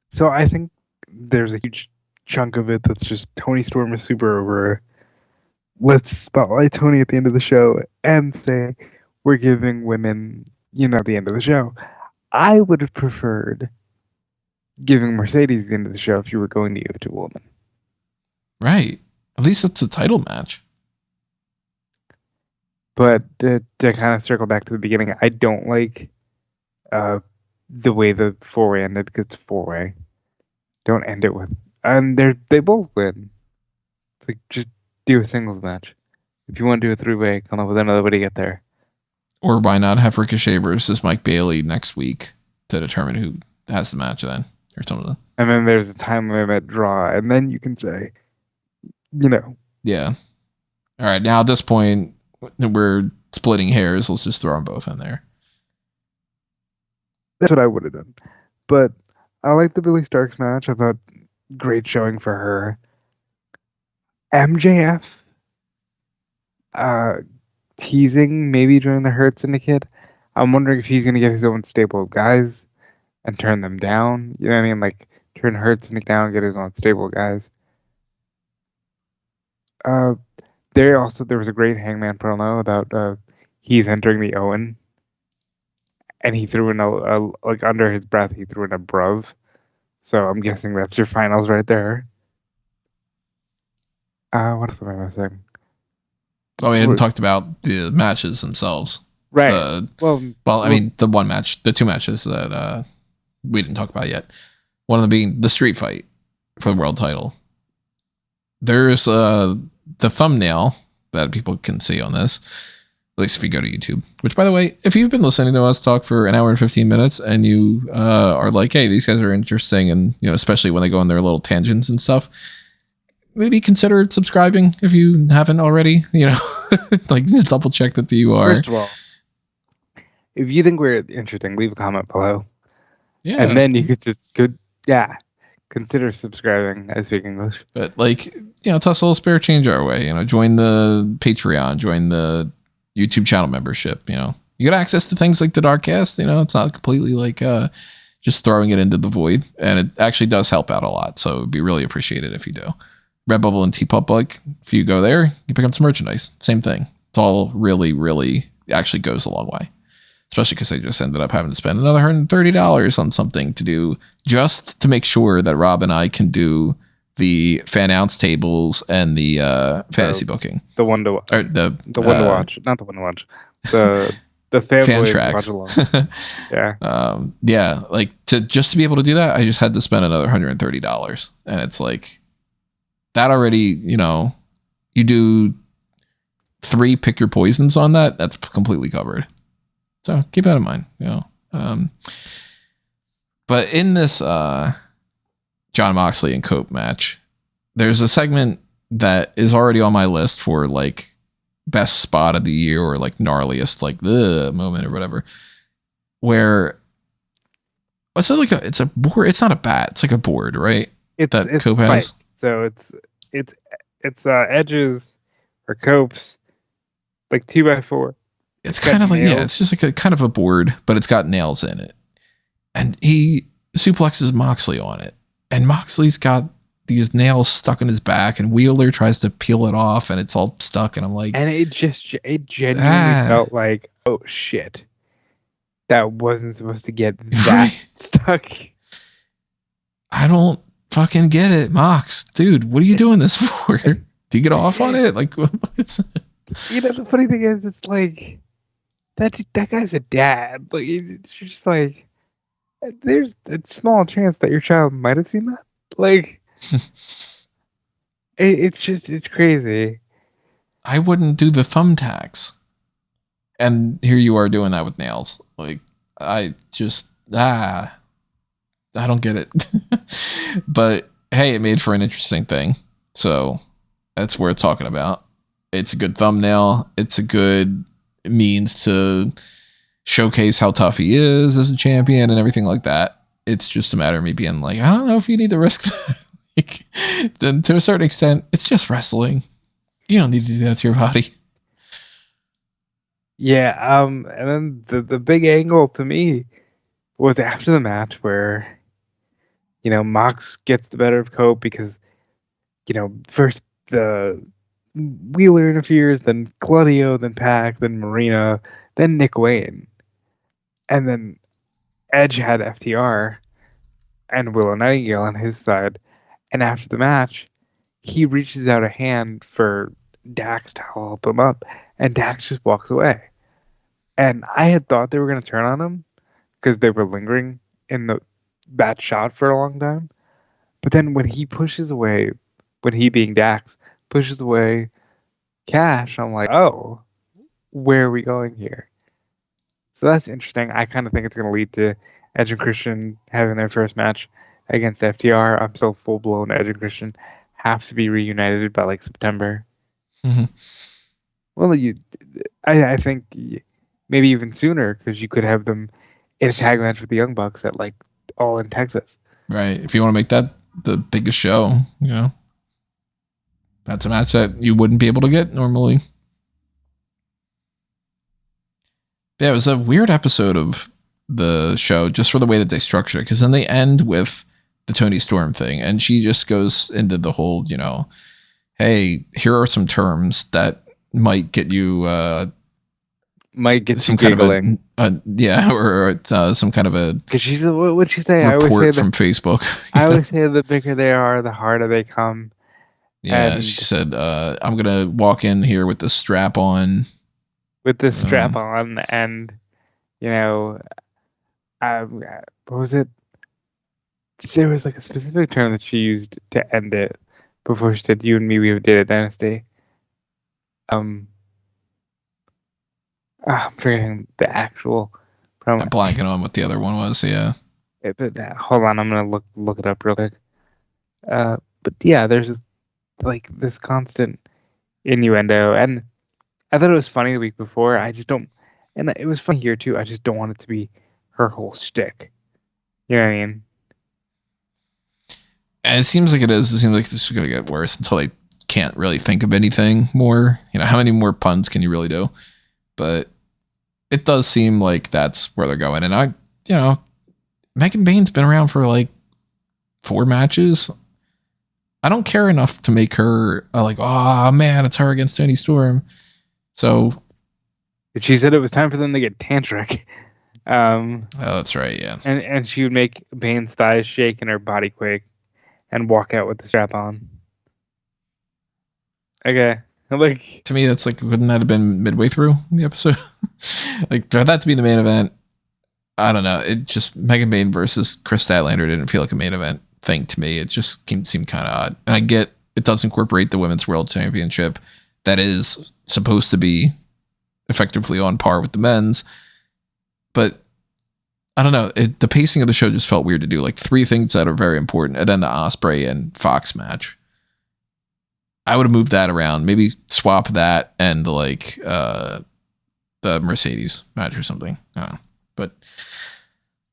So I think there's a huge chunk of it that's just Tony Storm is super over. Let's spotlight Tony at the end of the show and say we're giving women, at the end of the show. I would have preferred giving Mercedes the end of the show if you were going to give it to a woman. Right. At least it's a title match. But to kind of circle back to the beginning, I don't like the way the 4-way ended because it's 4-way. Don't end it with... And they both win. It's like, just do a singles match. If you want to do a 3-way, come up with another way to get there. Or why not have Ricochet versus Mike Bailey next week to determine who has the match then? or something. And then there's a time limit draw, and then you can say, Yeah. All right. Now at this point, we're splitting hairs. Let's just throw them both in there. That's what I would have done. But I like the Billy Starks match. I thought great showing for her. MJF teasing maybe during the Hurt Syndicate. I'm wondering if he's going to get his own stable of guys and turn them down. You know what I mean? Like, turn Hurt Syndicate down and get his own stable of guys. There was a great Hangman promo about he's entering the Owen. And he threw in like under his breath, he threw in a bruv. So I'm guessing that's your finals right there. What else am I missing? Oh, we hadn't talked about the matches themselves. Right. I mean, the two matches that we didn't talk about yet. One of them being the street fight for the world title. There's the thumbnail that people can see on this. At least if you go to YouTube. Which, by the way, if you've been listening to us talk for an hour and 15 minutes and you are like, hey, these guys are interesting, and especially when they go on their little tangents and stuff, maybe consider subscribing if you haven't already. Like double check that you are. First of all, if you think we're interesting, leave a comment below. Yeah. And then you could just consider subscribing. I speak English. But toss a little spare change our way. Join the Patreon, join the YouTube channel membership. You get access to things like the Darkcast. It's not completely like just throwing it into the void, and it actually does help out a lot. So it'd be really appreciated if you do. Redbubble and TeePublic, if you go there, you pick up some merchandise. Same thing. It's all really, really actually goes a long way. Especially because I just ended up having to spend another $130 on something to do just to make sure that Rob and I can do the fan ounce tables and the fantasy booking. The one to watch. The one to watch. Not the one to watch. The fan tracks. Yeah. Like just to be able to do that, I just had to spend another $130. And it's like that already, you do 3 pick your poisons on that, that's completely covered. So keep that in mind, But in this John Moxley and Cope match, there's a segment that is already on my list for like best spot of the year or like gnarliest like the moment or whatever, where it's a board. It's not a bat. It's like a board, right? It's Cope has. So it's edges or Copes like 2x4. It's kind of like nails. It's just like a kind of a board, but it's got nails in it, and he suplexes Moxley on it, and Moxley's got these nails stuck in his back, and Wheeler tries to peel it off, and it's all stuck, and I'm like, and it genuinely felt like, oh shit, that wasn't supposed to get that stuck. I don't fucking get it, Mox, dude. What are you doing this for? Do you get off on it? Like, the funny thing is, it's like that guy's a dad. Like, it's just like there's a small chance that your child might have seen that. Like, it's crazy. I wouldn't do the thumbtacks, and here you are doing that with nails. Like, I just I don't get it. But hey, it made for an interesting thing, so that's worth talking about. It's a good thumbnail. It's a good means to showcase how tough he is as a champion and everything like that. It's just a matter of me being like, I don't know if you need to risk that. Like, then to a certain extent, it's just wrestling. You don't need to do that to your body. Yeah, and then the big angle to me was after the match where, Mox gets the better of Cope because, first the Wheeler interferes, then Claudio, then Pac, then Marina, then Nick Wayne. And then Edge had FTR and Willow Nightingale on his side. And after the match, he reaches out a hand for Dax to help him up, and Dax just walks away. And I had thought they were going to turn on him because they were lingering in that shot for a long time. But then when he pushes away, when he being Dax, pushes away Cash, I'm like, oh, where are we going here? So that's interesting. I kind of think it's going to lead to Edge and Christian having their first match against FTR. I'm still full blown Edge and Christian have to be reunited by like September. Mhm. Well, I think maybe even sooner because you could have them in a tag match with the Young Bucks at like All in Texas. Right. If you want to make that the biggest show, that's a match that you wouldn't be able to get normally. Yeah, it was a weird episode of the show just for the way that they structured it, because then they end with the Tony Storm thing, and she just goes into the whole, hey, here are some terms that might get you might get some kind giggling. Or some kind of a because she's what'd she say? Report from Facebook. I always say the bigger they are, the harder they come. Yeah, she said, I'm gonna walk in here with the strap on. With this strap on, and what was it? There was like a specific term that she used to end it before she said, "You and me, we did a dynasty." I'm forgetting the actual promo. I'm blanking on what the other one was. Yeah. Hold on, I'm gonna look it up real quick. But yeah, there's like this constant innuendo, and I thought it was funny the week before. I just don't, and it was funny here too. I just don't want it to be her whole shtick. You know what I mean? And it seems like it is. It seems like this is going to get worse until they can't really think of anything more. How many more puns can you really do? But it does seem like that's where they're going. And Megan Bane's been around for like 4 matches. I don't care enough to make her like, oh man, it's her against Tony Storm. So she said it was time for them to get tantric. Oh, that's right, yeah. And she would make Bane's thighs shake and her body quake and walk out with the strap on. Okay. Like, to me, that's like, wouldn't that have been midway through the episode? Like, for that to be the main event, I don't know. It just, Megan Bane versus Chris Statlander didn't feel like a main event thing to me. It just seemed kind of odd. And I get it does incorporate the Women's World Championship that is supposed to be effectively on par with the men's. But I don't know. The pacing of the show just felt weird to do. Like 3 things that are very important, and then the Ospreay and Fox match. I would have moved that around. Maybe swap that and like the Mercedes match or something. I don't know. But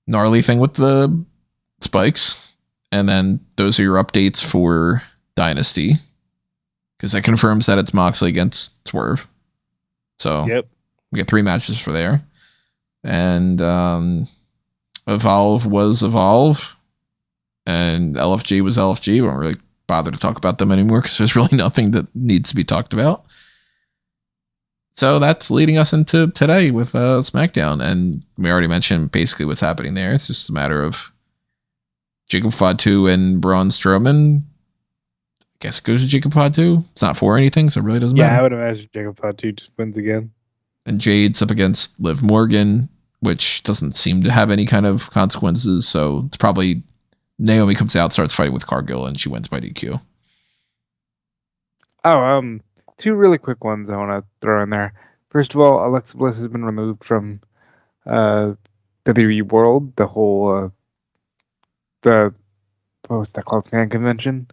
gnarly thing with the spikes. And then those are your updates for Dynasty. Because that confirms that it's Moxley against Swerve. So yep. We get 3 matches for there. And Evolve was Evolve. And LFG was LFG. We don't really bother to talk about them anymore because there's really nothing that needs to be talked about. So that's leading us into today with SmackDown. And we already mentioned basically what's happening there. It's just a matter of Jacob Fatu and Braun Strowman. I guess it goes to Jacob Fatu. It's not for anything, so it really doesn't matter. Yeah, I would imagine Jacob Fatu just wins again. And Jade's up against Liv Morgan, which doesn't seem to have any kind of consequences. So it's probably Naomi comes out, starts fighting with Cargill, and she wins by DQ. Oh, 2 really quick ones I want to throw in there. First of all, Alexa Bliss has been removed from WWE World, the whole what was that called, fan convention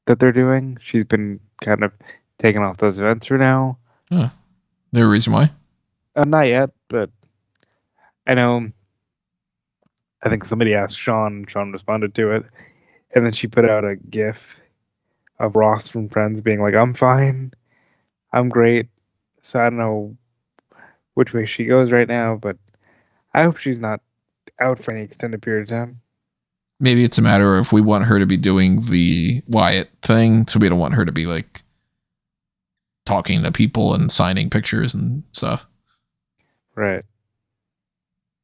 that they're doing. She's been kind of taken off those events for now. Huh. There a reason why? Not yet, but I know. I think somebody asked Sean, and Sean responded to it, and then she put out a GIF of Ross from Friends being like, "I'm fine, I'm great." So I don't know which way she goes right now, but I hope she's not out for any extended period of time. Maybe it's a matter of we want her to be doing the Wyatt thing, so we don't want her to be like talking to people and signing pictures and stuff. Right.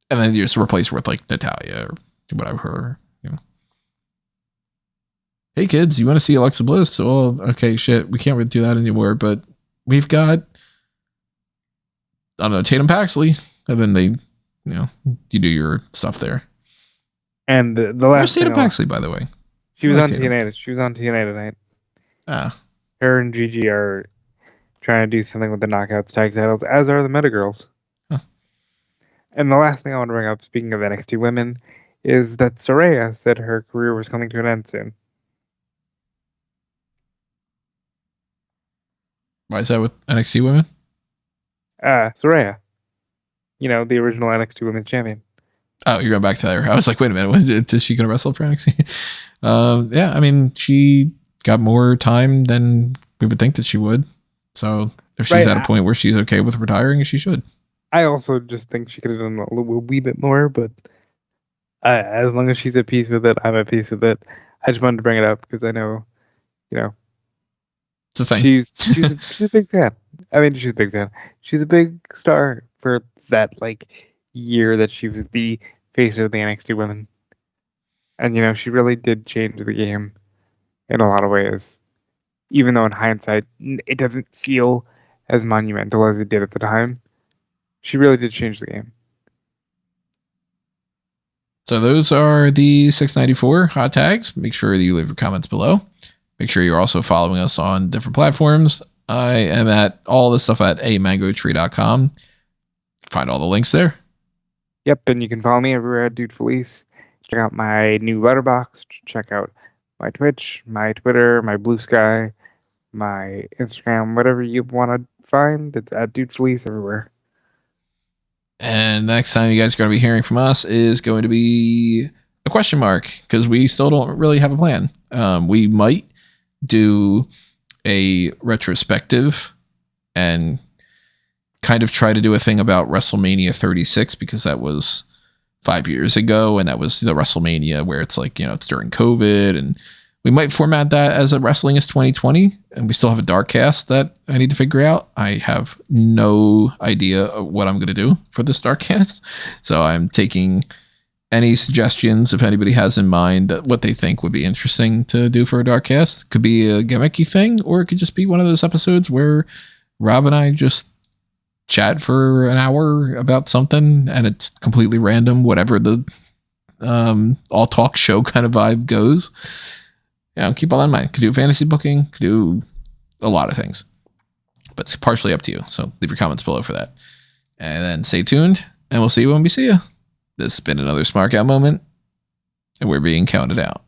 And then you just replace her with like Natalia or whatever. Hey kids, you want to see Alexa Bliss? Oh, okay, shit. We can't really do that anymore, but we've got, I don't know, Tatum Paxley. And then they, you do your stuff there. And the last Where's Tatum Paxley, by the way? She was on TNA. She was on TNA tonight. Ah. Her and Gigi are trying to do something with the Knockouts tag titles, as are the Meta Girls. Huh. And the last thing I want to bring up, speaking of NXT women, is that Saraya said her career was coming to an end soon. Why is that with NXT women? Saraya. The original NXT Women's Champion. Oh, you're going back to her. I was like, wait a minute, is she going to wrestle for NXT? Yeah, I mean, she got more time than we would think that she would. So if she's at a point where she's okay with retiring, she should. I also just think she could have done a wee bit more, but as long as she's at peace with it, I'm at peace with it. I just wanted to bring it up because I know, it's a thing. She's a big fan. I mean, she's a big fan. She's a big star for that year that she was the face of the NXT women. And she really did change the game in a lot of ways. Even though in hindsight it doesn't feel as monumental as it did at the time. She really did change the game. So those are the 694 hot tags. Make sure that you leave your comments below. Make sure you're also following us on different platforms. I am at all this stuff at amangotree.com. Find all the links there. Yep, and you can follow me everywhere at Dude Felice. Check out my new letterbox. Check out my Twitch, my Twitter, my Blue Sky, my Instagram, whatever you want to find. It's at Dude Felice everywhere. And next time you guys are going to be hearing from us is going to be a question mark because we still don't really have a plan. We might do a retrospective and kind of try to do a thing about WrestleMania 36 because that was 5 years ago and that was the WrestleMania where it's it's during COVID, and we might format that as a Wrestling is 2020, and we still have a dark cast that I need to figure out. I have no idea of what I'm going to do for this dark cast, so I'm taking any suggestions if anybody has in mind that what they think would be interesting to do for a dark cast. Could be a gimmicky thing, or it could just be one of those episodes where Rob and I just chat for an hour about something and it's completely random, whatever the all talk show kind of vibe goes. Keep all that in mind. Could do fantasy booking, could do a lot of things, but it's partially up to you. So leave your comments below for that, and then stay tuned, and we'll see you when we see you. This has been another Smark Out moment, and we're being counted out.